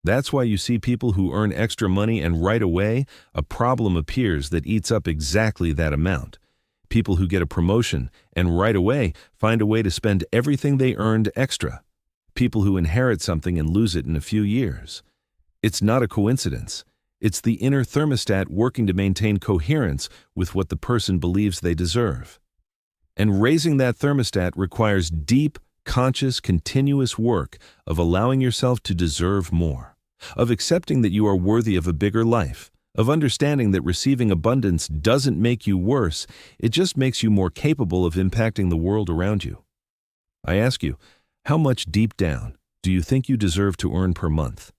That's why you see people who earn extra money and right away, a problem appears that eats up exactly that amount. People who get a promotion and right away find a way to spend everything they earned extra. People who inherit something and lose it in a few years. It's not a coincidence. It's the inner thermostat working to maintain coherence with what the person believes they deserve. And raising that thermostat requires deep, conscious, continuous work of allowing yourself to deserve more, of accepting that you are worthy of a bigger life, of understanding that receiving abundance doesn't make you worse, it just makes you more capable of impacting the world around you. I ask you, how much deep down do you think you deserve to earn per month?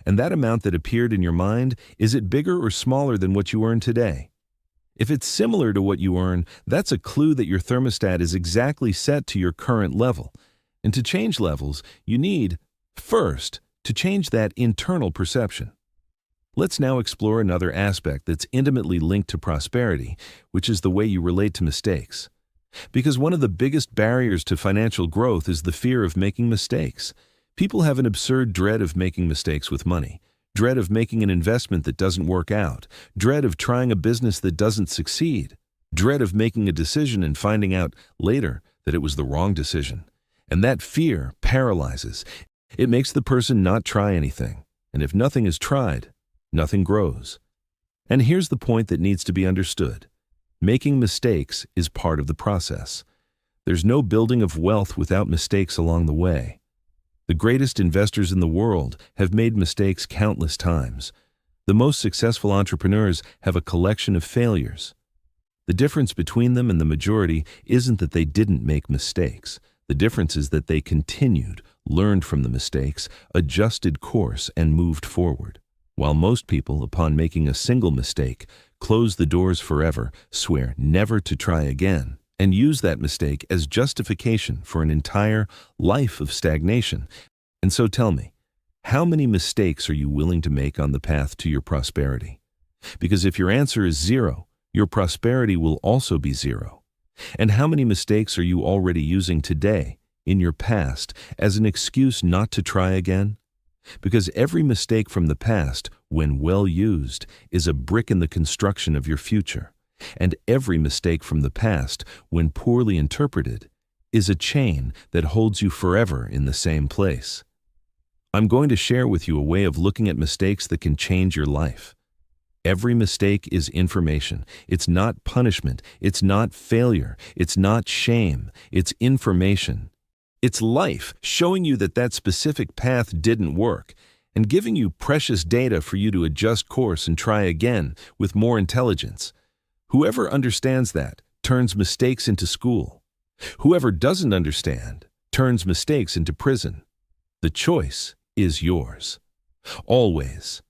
And that amount that appeared in your mind, is it bigger or smaller than what you earn today? If it's similar to what you earn, that's a clue that your thermostat is exactly set to your current level. And to change levels, you need, first, to change that internal perception. Let's now explore another aspect that's intimately linked to prosperity, which is the way you relate to mistakes. Because one of the biggest barriers to financial growth is the fear of making mistakes. People have an absurd dread of making mistakes with money, dread of making an investment that doesn't work out, dread of trying a business that doesn't succeed, dread of making a decision and finding out later that it was the wrong decision. And that fear paralyzes. It makes the person not try anything. And if nothing is tried, nothing grows. And here's the point that needs to be understood. Making mistakes is part of the process. There's no building of wealth without mistakes along the way. The greatest investors in the world have made mistakes countless times. The most successful entrepreneurs have a collection of failures. The difference between them and the majority isn't that they didn't make mistakes. The difference is that they continued, learned from the mistakes, adjusted course, and moved forward. While most people, upon making a single mistake, close the doors forever, swear never to try again, and use that mistake as justification for an entire life of stagnation. And so tell me, how many mistakes are you willing to make on the path to your prosperity? Because if your answer is 0, your prosperity will also be 0. And how many mistakes are you already using today, in your past, as an excuse not to try again? Because every mistake from the past, when well used, is a brick in the construction of your future. And every mistake from the past, when poorly interpreted, is a chain that holds you forever in the same place. I'm going to share with you a way of looking at mistakes that can change your life. Every mistake is information. It's not punishment. It's not failure. It's not shame. It's information. It's life showing you that that specific path didn't work and giving you precious data for you to adjust course and try again with more intelligence. Whoever understands that turns mistakes into school. Whoever doesn't understand turns mistakes into prison. The choice is yours. Always.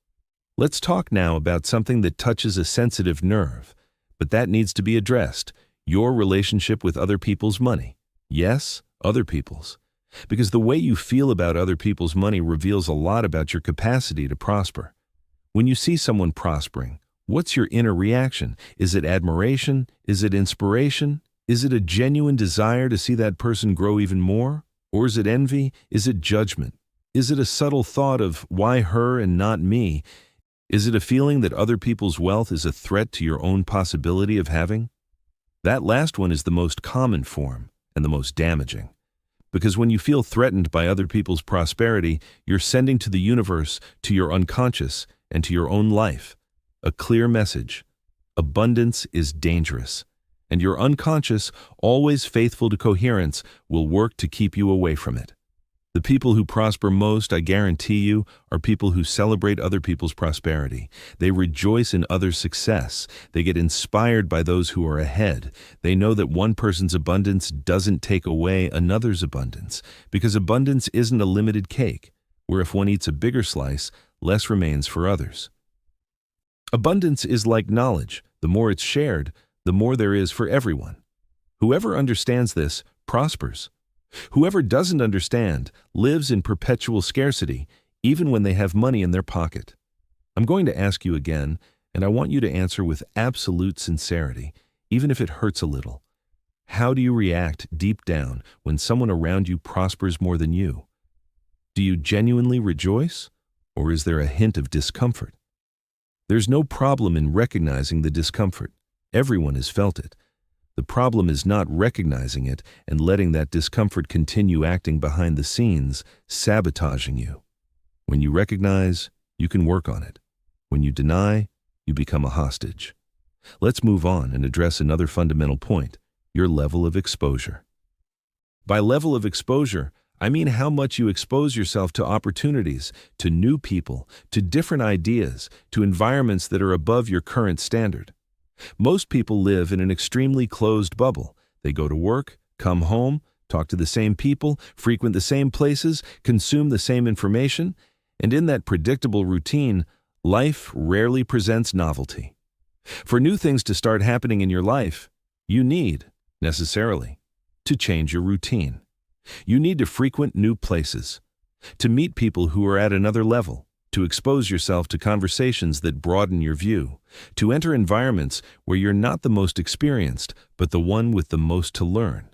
Let's talk now about something that touches a sensitive nerve, but that needs to be addressed: your relationship with other people's money. Yes, other people's. Because the way you feel about other people's money reveals a lot about your capacity to prosper. When you see someone prospering, what's your inner reaction? Is it admiration? Is it inspiration? Is it a genuine desire to see that person grow even more? Or is it envy? Is it judgment? Is it a subtle thought of why her and not me? Is it a feeling that other people's wealth is a threat to your own possibility of having? That last one is the most common form and the most damaging. Because when you feel threatened by other people's prosperity, you're sending to the universe, to your unconscious, and to your own life a clear message: abundance is dangerous, and your unconscious, always faithful to coherence, will work to keep you away from it. The people who prosper most, I guarantee you, are people who celebrate other people's prosperity. They rejoice in others' success. They get inspired by those who are ahead. They know that one person's abundance doesn't take away another's abundance, because abundance isn't a limited cake, where if one eats a bigger slice, less remains for others. Abundance is like knowledge. The more it's shared, the more there is for everyone. Whoever understands this prospers. Whoever doesn't understand lives in perpetual scarcity, even when they have money in their pocket. I'm going to ask you again, and I want you to answer with absolute sincerity, even if it hurts a little. How do you react deep down when someone around you prospers more than you? Do you genuinely rejoice, or is there a hint of discomfort? There's no problem in recognizing the discomfort. Everyone has felt it. The problem is not recognizing it and letting that discomfort continue acting behind the scenes, sabotaging you. When you recognize, you can work on it. When you deny, you become a hostage. Let's move on and address another fundamental point: your level of exposure. By level of exposure, I mean how much you expose yourself to opportunities, to new people, to different ideas, to environments that are above your current standard. Most people live in an extremely closed bubble. They go to work, come home, talk to the same people, frequent the same places, consume the same information, and in that predictable routine, life rarely presents novelty. For new things to start happening in your life, you need, necessarily, to change your routine. You need to frequent new places, to meet people who are at another level, to expose yourself to conversations that broaden your view, to enter environments where you're not the most experienced, but the one with the most to learn.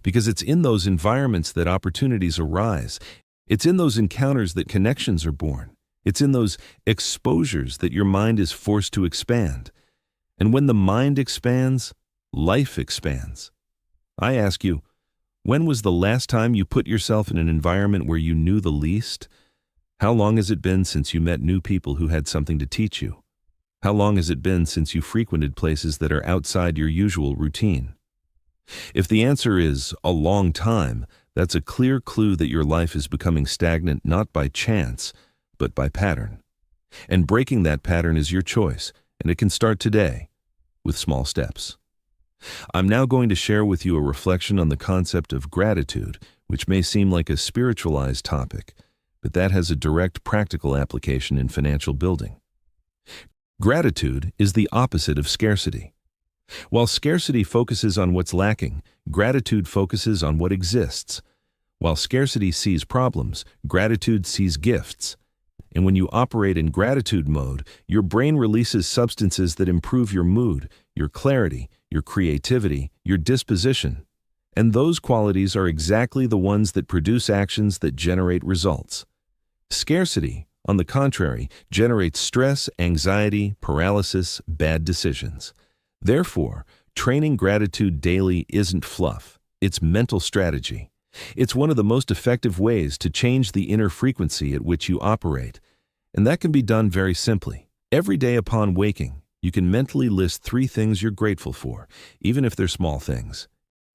Because it's in those environments that opportunities arise. It's in those encounters that connections are born. It's in those exposures that your mind is forced to expand. And when the mind expands, life expands. I ask you, when was the last time you put yourself in an environment where you knew the least? How long has it been since you met new people who had something to teach you? How long has it been since you frequented places that are outside your usual routine? If the answer is a long time, that's a clear clue that your life is becoming stagnant not by chance, but by pattern. And breaking that pattern is your choice, and it can start today, with small steps. I'm now going to share with you a reflection on the concept of gratitude, which may seem like a spiritualized topic, but that has a direct practical application in financial building. Gratitude is the opposite of scarcity. While scarcity focuses on what's lacking, gratitude focuses on what exists. While scarcity sees problems, gratitude sees gifts. And when you operate in gratitude mode, your brain releases substances that improve your mood, your clarity, your creativity, your disposition. And those qualities are exactly the ones that produce actions that generate results. Scarcity, on the contrary, generates stress, anxiety, paralysis, bad decisions. Therefore, training gratitude daily isn't fluff. It's mental strategy. It's one of the most effective ways to change the inner frequency at which you operate. And that can be done very simply. Every day upon waking, you can mentally list 3 things you're grateful for, even if they're small things.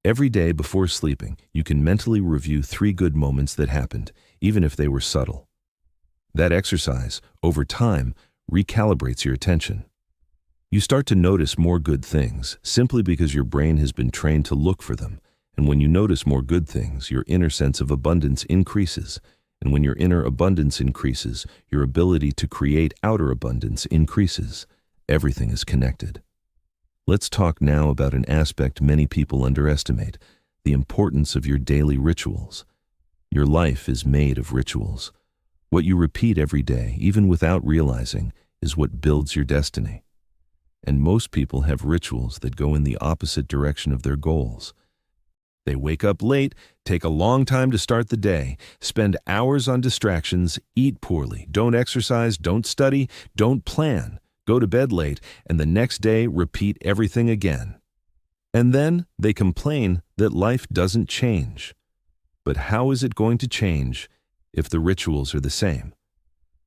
Every day before sleeping, you can mentally review 3 good moments that happened, even if they were subtle. That exercise, over time, recalibrates your attention. You start to notice more good things simply because your brain has been trained to look for them. And when you notice more good things, your inner sense of abundance increases. And when your inner abundance increases, your ability to create outer abundance increases. Everything is connected. Let's talk now about an aspect many people underestimate, the importance of your daily rituals. Your life is made of rituals. What you repeat every day, even without realizing, is what builds your destiny. And most people have rituals that go in the opposite direction of their goals. They wake up late, take a long time to start the day, spend hours on distractions, eat poorly, don't exercise, don't study, don't plan, go to bed late, and the next day repeat everything again. And then they complain that life doesn't change. But how is it going to change if the rituals are the same?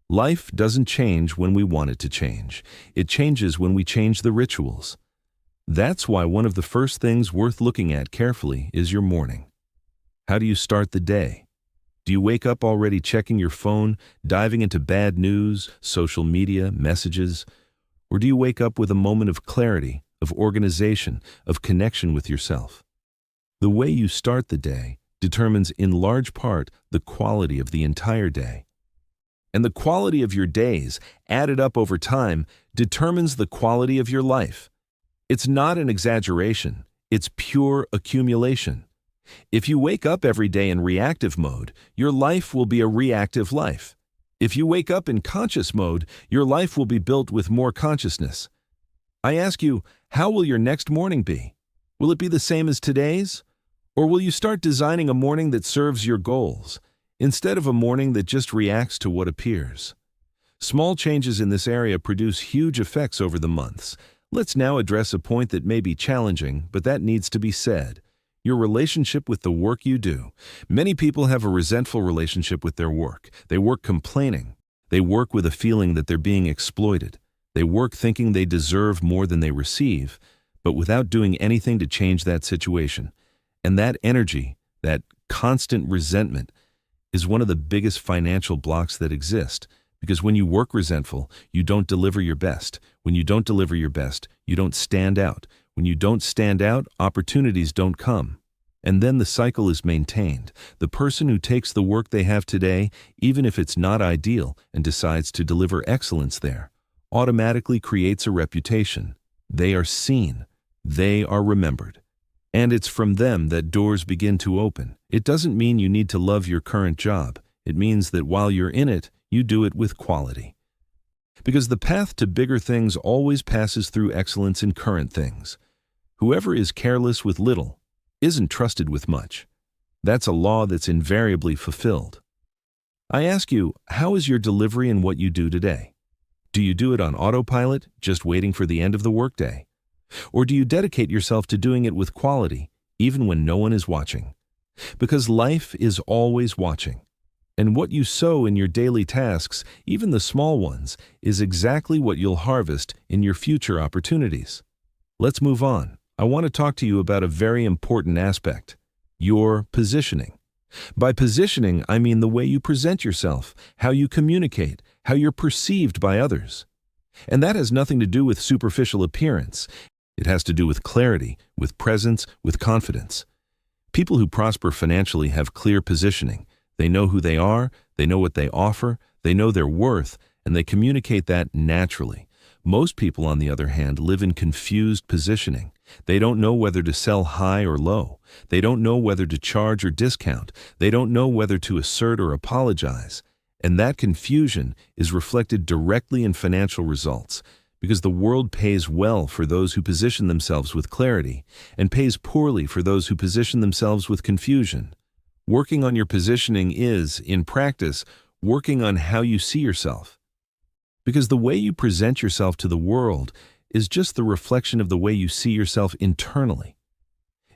Life doesn't change when we want it to change. It changes when we change the rituals. That's why one of the first things worth looking at carefully is your morning. How do you start the day? Do you wake up already checking your phone, diving into bad news, social media, messages? Or do you wake up with a moment of clarity, of organization, of connection with yourself? The way you start the day determines in large part the quality of the entire day. And the quality of your days, added up over time, determines the quality of your life. It's not an exaggeration, it's pure accumulation. If you wake up every day in reactive mode, your life will be a reactive life. If you wake up in conscious mode, your life will be built with more consciousness. I ask you, how will your next morning be? Will it be the same as today's? Or will you start designing a morning that serves your goals, instead of a morning that just reacts to what appears? Small changes in this area produce huge effects over the months. Let's now address a point that may be challenging, but that needs to be said. Your relationship with the work you do. Many people have a resentful relationship with their work. They work complaining. They work with a feeling that they're being exploited. They work thinking they deserve more than they receive, but without doing anything to change that situation. And that energy, that constant resentment, is one of the biggest financial blocks that exist. Because when you work resentful, you don't deliver your best. When you don't deliver your best, you don't stand out. When you don't stand out, opportunities don't come. And then the cycle is maintained. The person who takes the work they have today, even if it's not ideal, and decides to deliver excellence there, automatically creates a reputation. They are seen. They are remembered. And it's from them that doors begin to open. It doesn't mean you need to love your current job. It means that while you're in it, you do it with quality. Because the path to bigger things always passes through excellence in current things. Whoever is careless with little isn't trusted with much. That's a law that's invariably fulfilled. I ask you, how is your delivery in what you do today? Do you do it on autopilot, just waiting for the end of the workday? Or do you dedicate yourself to doing it with quality, even when no one is watching? Because life is always watching. And what you sow in your daily tasks, even the small ones, is exactly what you'll harvest in your future opportunities. Let's move on. I want to talk to you about a very important aspect, your positioning. By positioning, I mean the way you present yourself, how you communicate, how you're perceived by others. And that has nothing to do with superficial appearance. It has to do with clarity, with presence, with confidence. People who prosper financially have clear positioning. They know who they are, they know what they offer, they know their worth, and they communicate that naturally. Most people, on the other hand, live in confused positioning. They don't know whether to sell high or low. They don't know whether to charge or discount. They don't know whether to assert or apologize. And that confusion is reflected directly in financial results, because the world pays well for those who position themselves with clarity, and pays poorly for those who position themselves with confusion. Working on your positioning is, in practice, working on how you see yourself. Because the way you present yourself to the world is just the reflection of the way you see yourself internally.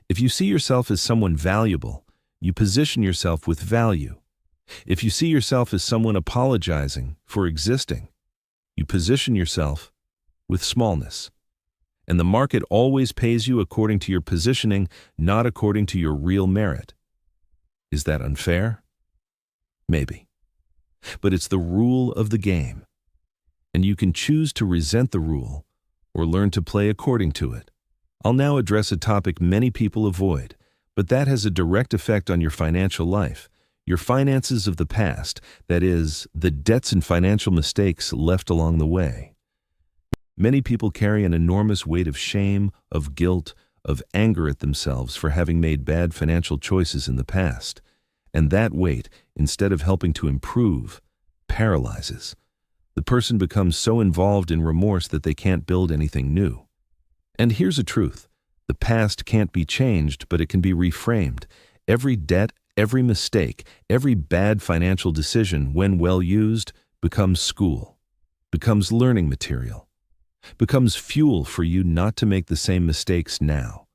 If you see yourself as someone valuable, you position yourself with value. If you see yourself as someone apologizing for existing, You position yourself with smallness. And the market always pays you according to your positioning, not according to your real merit. Is that unfair? Maybe. But it's the rule of the game. And you can choose to resent the rule or learn to play according to it. I'll now address a topic many people avoid, but that has a direct effect on your financial life, your finances of the past, that is, the debts and financial mistakes left along the way. Many people carry an enormous weight of shame, of guilt, of anger at themselves for having made bad financial choices in the past. And that weight, instead of helping to improve, paralyzes. The person becomes so involved in remorse that they can't build anything new. And here's a truth. The past can't be changed, but it can be reframed. Every debt, every mistake, every bad financial decision, when well used, becomes school, becomes learning material, becomes fuel for you not to make the same mistakes now.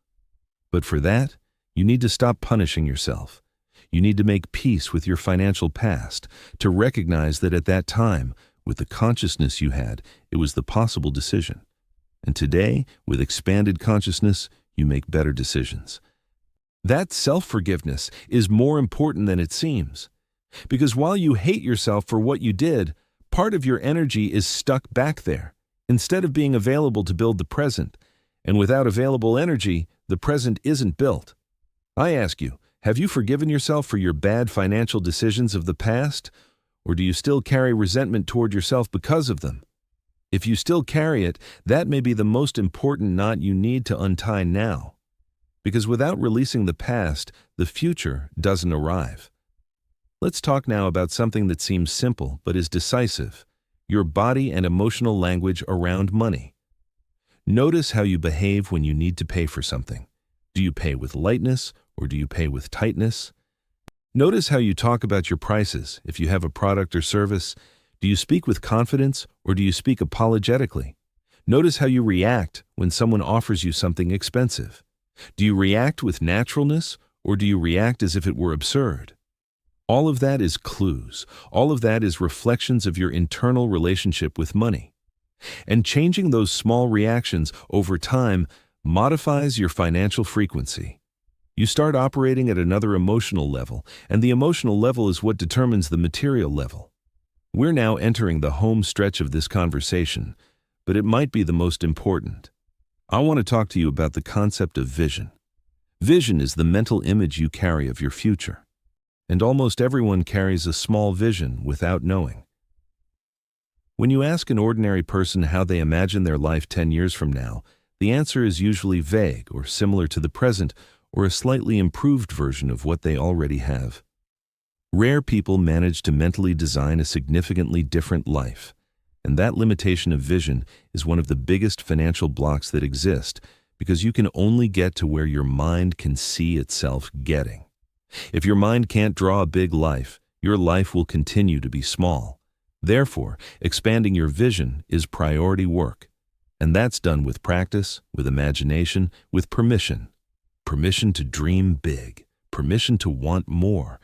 But for that, you need to stop punishing yourself. You need to make peace with your financial past, to recognize that at that time, with the consciousness you had, it was the possible decision. And today, with expanded consciousness, you make better decisions. That self-forgiveness is more important than it seems. Because while you hate yourself for what you did, part of your energy is stuck back there, instead of being available to build the present. And without available energy, the present isn't built. I ask you, have you forgiven yourself for your bad financial decisions of the past? Or do you still carry resentment toward yourself because of them? If you still carry it, that may be the most important knot you need to untie now. Because without releasing the past, the future doesn't arrive. Let's talk now about something that seems simple but is decisive: your body and emotional language around money. Notice how you behave when you need to pay for something. Do you pay with lightness or do you pay with tightness? Notice how you talk about your prices if you have a product or service. Do you speak with confidence or do you speak apologetically? Notice how you react when someone offers you something expensive. Do you react with naturalness or do you react as if it were absurd? All of that is clues. All of that is reflections of your internal relationship with money. And changing those small reactions over time modifies your financial frequency. You start operating at another emotional level, and the emotional level is what determines the material level. We're now entering the home stretch of this conversation, but it might be the most important. I want to talk to you about the concept of vision. Vision is the mental image you carry of your future. And almost everyone carries a small vision without knowing. When you ask an ordinary person how they imagine their life 10 years from now, the answer is usually vague or similar to the present or a slightly improved version of what they already have. Rare people manage to mentally design a significantly different life, and that limitation of vision is one of the biggest financial blocks that exist because you can only get to where your mind can see itself getting. If your mind can't draw a big life, your life will continue to be small. Therefore, expanding your vision is priority work. And that's done with practice, with imagination, with permission. Permission to dream big. Permission to want more.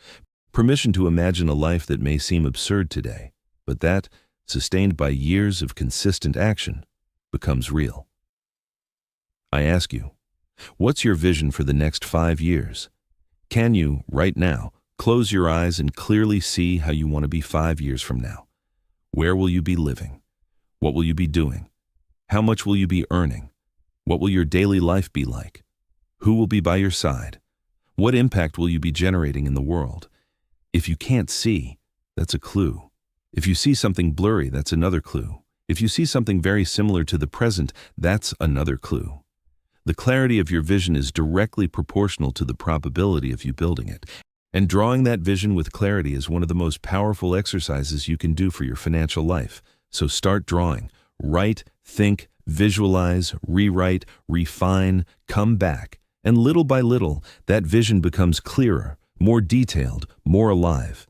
Permission to imagine a life that may seem absurd today, but that, sustained by years of consistent action, becomes real. I ask you, what's your vision for the next 5 years? Can you, right now, close your eyes and clearly see how you want to be 5 years from now? Where will you be living? What will you be doing? How much will you be earning? What will your daily life be like? Who will be by your side? What impact will you be generating in the world? If you can't see, that's a clue. If you see something blurry, that's another clue. If you see something very similar to the present, that's another clue. The clarity of your vision is directly proportional to the probability of you building it. And drawing that vision with clarity is one of the most powerful exercises you can do for your financial life. So start drawing. Write, think, visualize, rewrite, refine, come back. And little by little, that vision becomes clearer, more detailed, more alive.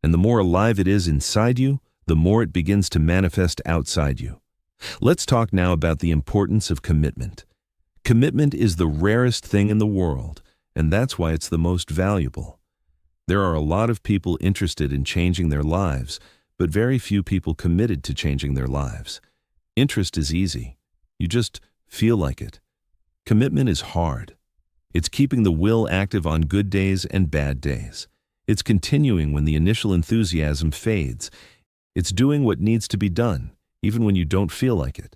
And the more alive it is inside you, the more it begins to manifest outside you. Let's talk now about the importance of commitment. Commitment is the rarest thing in the world, and that's why it's the most valuable. There are a lot of people interested in changing their lives, but very few people committed to changing their lives. Interest is easy. You just feel like it. Commitment is hard. It's keeping the will active on good days and bad days. It's continuing when the initial enthusiasm fades. It's doing what needs to be done, even when you don't feel like it.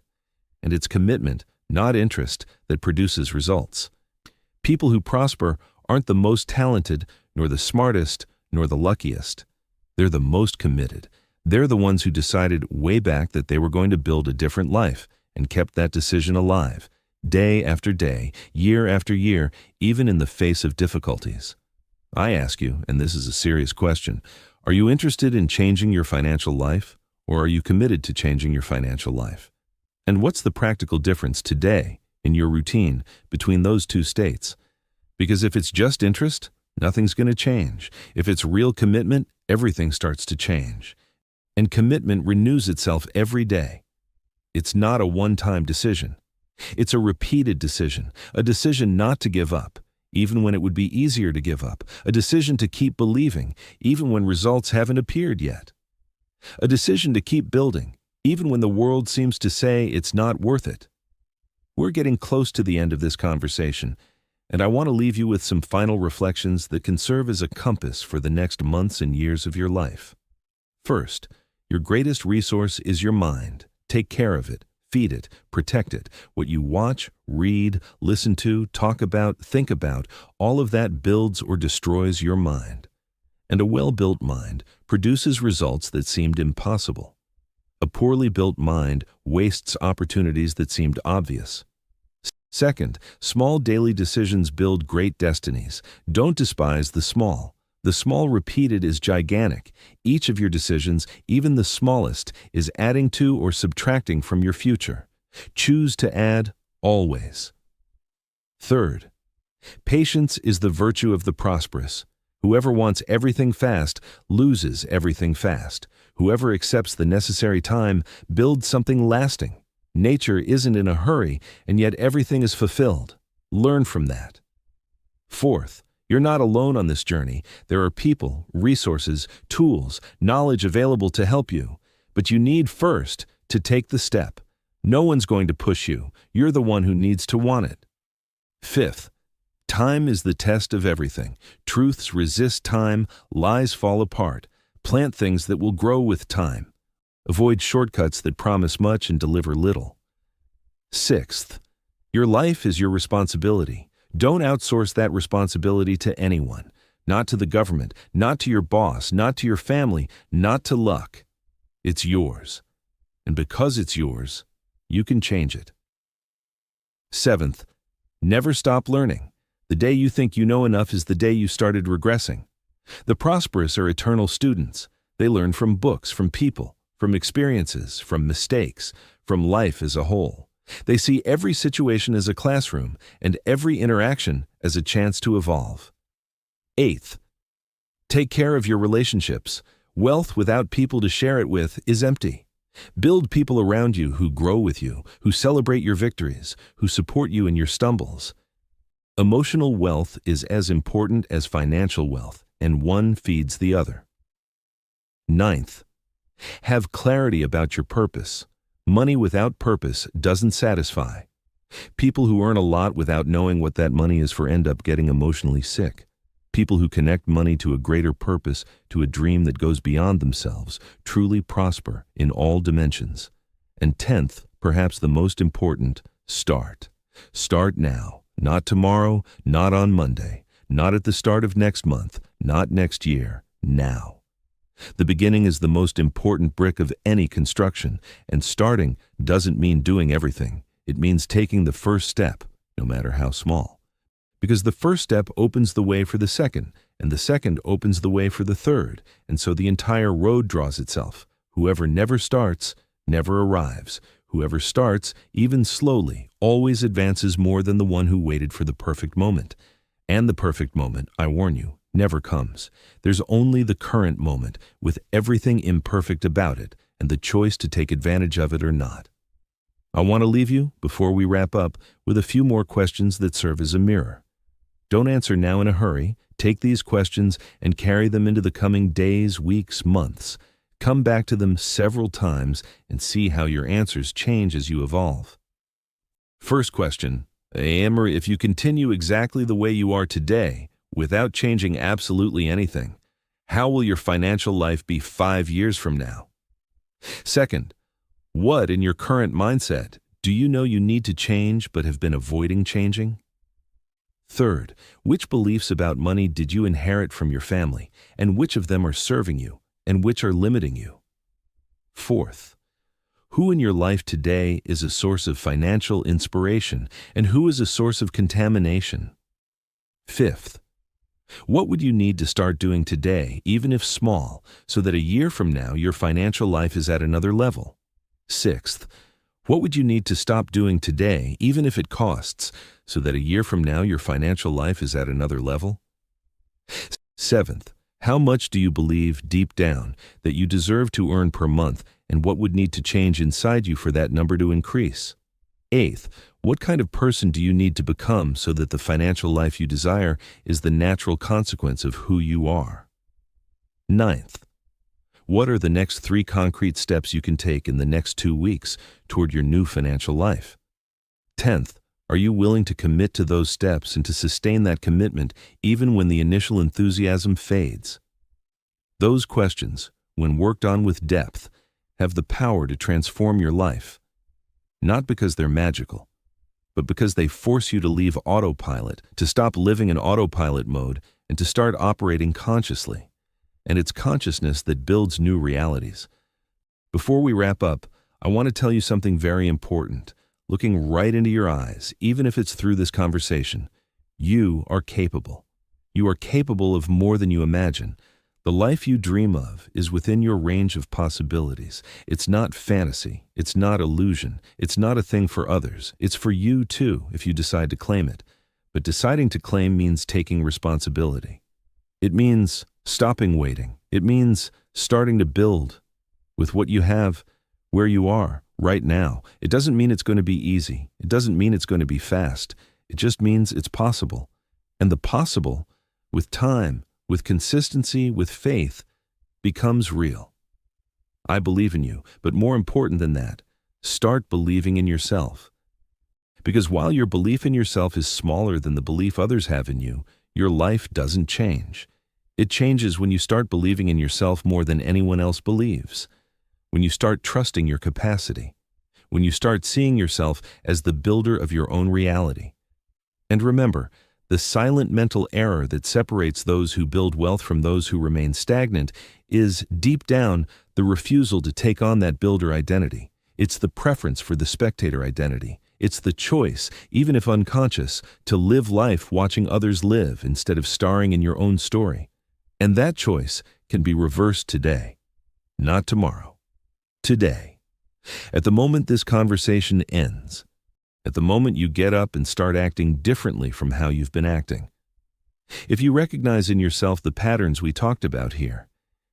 And it's commitment, not interest, that produces results. People who prosper aren't the most talented, nor the smartest, nor the luckiest. They're the most committed. They're the ones who decided way back that they were going to build a different life and kept that decision alive, day after day, year after year, even in the face of difficulties. I ask you, and this is a serious question, are you interested in changing your financial life, or are you committed to changing your financial life? And what's the practical difference today in your routine between those two states? Because if it's just interest, nothing's going to change. If it's real commitment, everything starts to change. And commitment renews itself every day. It's not a one-time decision. It's a repeated decision, a decision not to give up, even when it would be easier to give up, a decision to keep believing, even when results haven't appeared yet. A decision to keep building, even when the world seems to say it's not worth it. We're getting close to the end of this conversation, and I want to leave you with some final reflections that can serve as a compass for the next months and years of your life. First, your greatest resource is your mind. Take care of it, feed it, protect it. What you watch, read, listen to, talk about, think about, all of that builds or destroys your mind. And a well-built mind produces results that seemed impossible. A poorly built mind wastes opportunities that seemed obvious. Second, small daily decisions build great destinies. Don't despise the small. The small repeated is gigantic. Each of your decisions, even the smallest, is adding to or subtracting from your future. Choose to add always. Third, patience is the virtue of the prosperous. Whoever wants everything fast loses everything fast. Whoever accepts the necessary time builds something lasting. Nature isn't in a hurry, and yet everything is fulfilled. Learn from that. Fourth, you're not alone on this journey. There are people, resources, tools, knowledge available to help you. But you need first to take the step. No one's going to push you. You're the one who needs to want it. Fifth, time is the test of everything. Truths resist time, lies fall apart. Plant things that will grow with time. Avoid shortcuts that promise much and deliver little. Sixth, your life is your responsibility. Don't outsource that responsibility to anyone, not to the government, not to your boss, not to your family, not to luck. It's yours. And because it's yours, you can change it. Seventh, never stop learning. The day you think you know enough is the day you started regressing. The prosperous are eternal students. They learn from books, from people, from experiences, from mistakes, from life as a whole. They see every situation as a classroom and every interaction as a chance to evolve. Eighth, take care of your relationships. Wealth without people to share it with is empty. Build people around you who grow with you, who celebrate your victories, who support you in your stumbles. Emotional wealth is as important as financial wealth, and one feeds the other. Ninth, have clarity about your purpose. Money without purpose doesn't satisfy. People who earn a lot without knowing what that money is for end up getting emotionally sick. People who connect money to a greater purpose, to a dream that goes beyond themselves, truly prosper in all dimensions. And 10th, perhaps the most important, start. Start now, not tomorrow, not on Monday, not at the start of next month, not next year, now. The beginning is the most important brick of any construction, and starting doesn't mean doing everything. It means taking the first step, no matter how small. Because the first step opens the way for the second, and the second opens the way for the third, and so the entire road draws itself. Whoever never starts, never arrives. Whoever starts, even slowly, always advances more than the one who waited for the perfect moment. And the perfect moment, I warn you, never comes. There's only the current moment, with everything imperfect about it, and the choice to take advantage of it or not. I want to leave you, before we wrap up, with a few more questions that serve as a mirror. Don't answer now in a hurry. Take these questions and carry them into the coming days, weeks, months. Come back to them several times and see how your answers change as you evolve. First question, Amory, if you continue exactly the way you are today, without changing absolutely anything, how will your financial life be 5 years from now? Second, what in your current mindset do you know you need to change but have been avoiding changing? Third, which beliefs about money did you inherit from your family, and which of them are serving you, and which are limiting you? Fourth, who in your life today is a source of financial inspiration, and who is a source of contamination? Fifth, what would you need to start doing today, even if small, so that a year from now your financial life is at another level? Sixth, what would you need to stop doing today, even if it costs, so that a year from now your financial life is at another level? Seventh, how much do you believe deep down that you deserve to earn per month, and what would need to change inside you for that number to increase? Eighth, what kind of person do you need to become so that the financial life you desire is the natural consequence of who you are? Ninth, what are the next 3 concrete steps you can take in the next 2 weeks toward your new financial life? 10th, are you willing to commit to those steps and to sustain that commitment even when the initial enthusiasm fades? Those questions, when worked on with depth, have the power to transform your life, not because they're magical, but because they force you to leave autopilot, to stop living in autopilot mode, and to start operating consciously. And it's consciousness that builds new realities. Before we wrap up, I want to tell you something very important. Looking right into your eyes, even if it's through this conversation, you are capable. You are capable of more than you imagine. The life you dream of is within your range of possibilities. It's not fantasy. It's not illusion. It's not a thing for others. It's for you too, if you decide to claim it. But deciding to claim means taking responsibility. It means stopping waiting. It means starting to build with what you have, where you are right now. It doesn't mean it's going to be easy. It doesn't mean it's going to be fast. It just means it's possible. And the possible, with time, with consistency, with faith, becomes real. I believe in you, but more important than that, start believing in yourself. Because while your belief in yourself is smaller than the belief others have in you, your life doesn't change. It changes when you start believing in yourself more than anyone else believes. When you start trusting your capacity. When you start seeing yourself as the builder of your own reality. And remember, the silent mental error that separates those who build wealth from those who remain stagnant is, deep down, the refusal to take on that builder identity. It's the preference for the spectator identity. It's the choice, even if unconscious, to live life watching others live instead of starring in your own story. And that choice can be reversed today, not tomorrow. Today. At the moment this conversation ends, at the moment you get up and start acting differently from how you've been acting. If you recognize in yourself the patterns we talked about here,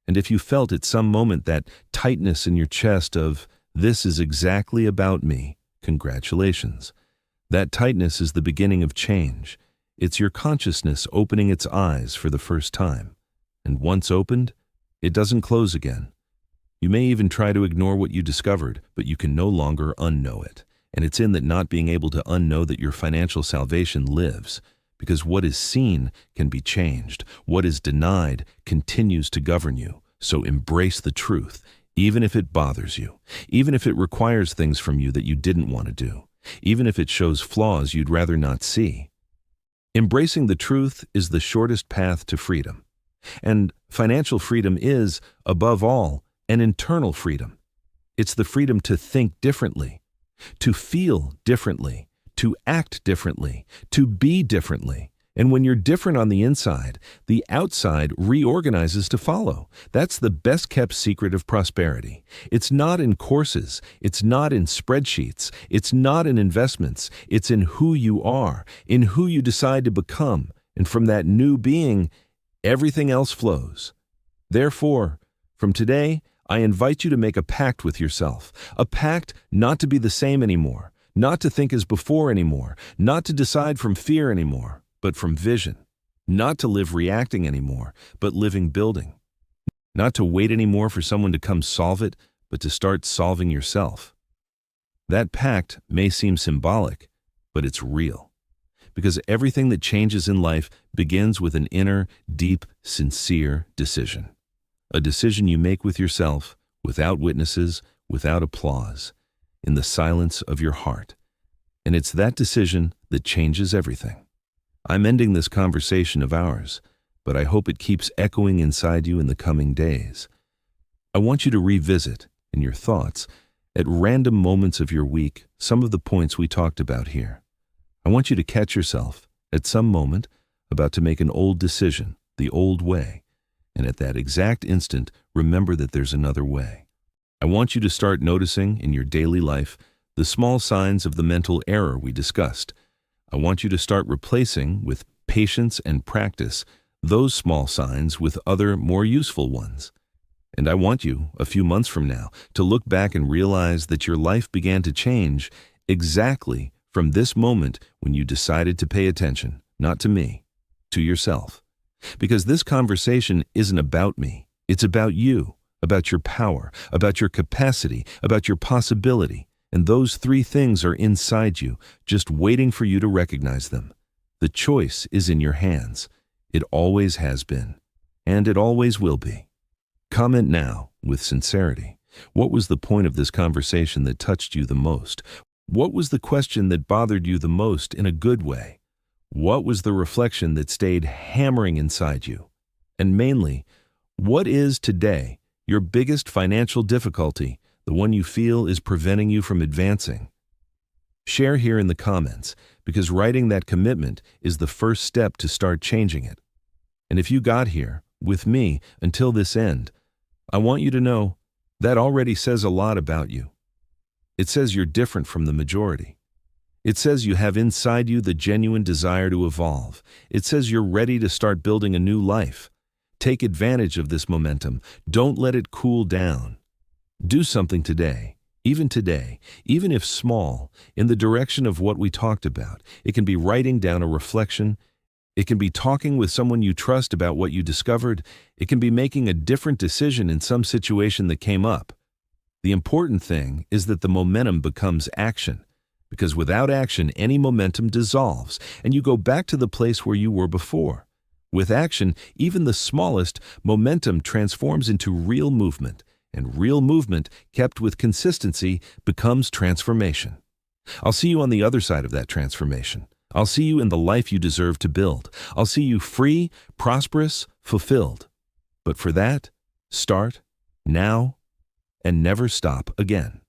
and if you felt at some moment that tightness in your chest of, this is exactly about me, congratulations. That tightness is the beginning of change. It's your consciousness opening its eyes for the first time. And once opened, it doesn't close again. You may even try to ignore what you discovered, but you can no longer unknow it. And it's in that not being able to unknow that your financial salvation lives, because what is seen can be changed. What is denied continues to govern you. So embrace the truth, even if it bothers you, even if it requires things from you that you didn't want to do, even if it shows flaws you'd rather not see. Embracing the truth is the shortest path to freedom. And financial freedom is, above all, an internal freedom. It's the freedom to think differently, to feel differently, to act differently, to be differently. And when you're different on the inside, the outside reorganizes to follow. That's the best-kept secret of prosperity. It's not in courses. It's not in spreadsheets. It's not in investments. It's in who you are, in who you decide to become. And from that new being, everything else flows. Therefore, from today, I invite you to make a pact with yourself, a pact not to be the same anymore, not to think as before anymore, not to decide from fear anymore, but from vision, not to live reacting anymore, but living building. Not to wait anymore for someone to come solve it, but to start solving yourself. That pact may seem symbolic, but it's real. Because everything that changes in life begins with an inner, deep, sincere decision. A decision you make with yourself, without witnesses, without applause, in the silence of your heart. And it's that decision that changes everything. I'm ending this conversation of ours, but I hope it keeps echoing inside you in the coming days. I want you to revisit, in your thoughts, at random moments of your week, some of the points we talked about here. I want you to catch yourself, at some moment, about to make an old decision, the old way. And at that exact instant, remember that there's another way. I want you to start noticing, in your daily life, the small signs of the mental error we discussed. I want you to start replacing, with patience and practice, those small signs with other, more useful ones. And I want you, a few months from now, to look back and realize that your life began to change exactly from this moment when you decided to pay attention, not to me, to yourself. Because this conversation isn't about me, it's about you, about your power, about your capacity, about your possibility. And those three things are inside you, just waiting for you to recognize them. The choice is in your hands. It always has been, and it always will be. Comment now, with sincerity. What was the point of this conversation that touched you the most? What was the question that bothered you the most in a good way? What was the reflection that stayed hammering inside you? And mainly, what is today your biggest financial difficulty, the one you feel is preventing you from advancing? Share here in the comments, because writing that commitment is the first step to start changing it. And if you got here, with me, until this end, I want you to know that already says a lot about you. It says you're different from the majority. It says you have inside you the genuine desire to evolve. It says you're ready to start building a new life. Take advantage of this momentum. Don't let it cool down. Do something today, even if small, in the direction of what we talked about. It can be writing down a reflection. It can be talking with someone you trust about what you discovered. It can be making a different decision in some situation that came up. The important thing is that the momentum becomes action, because without action, any momentum dissolves, and you go back to the place where you were before. With action, even the smallest momentum transforms into real movement, and real movement, kept with consistency, becomes transformation. I'll see you on the other side of that transformation. I'll see you in the life you deserve to build. I'll see you free, prosperous, fulfilled. But for that, start now and never stop again.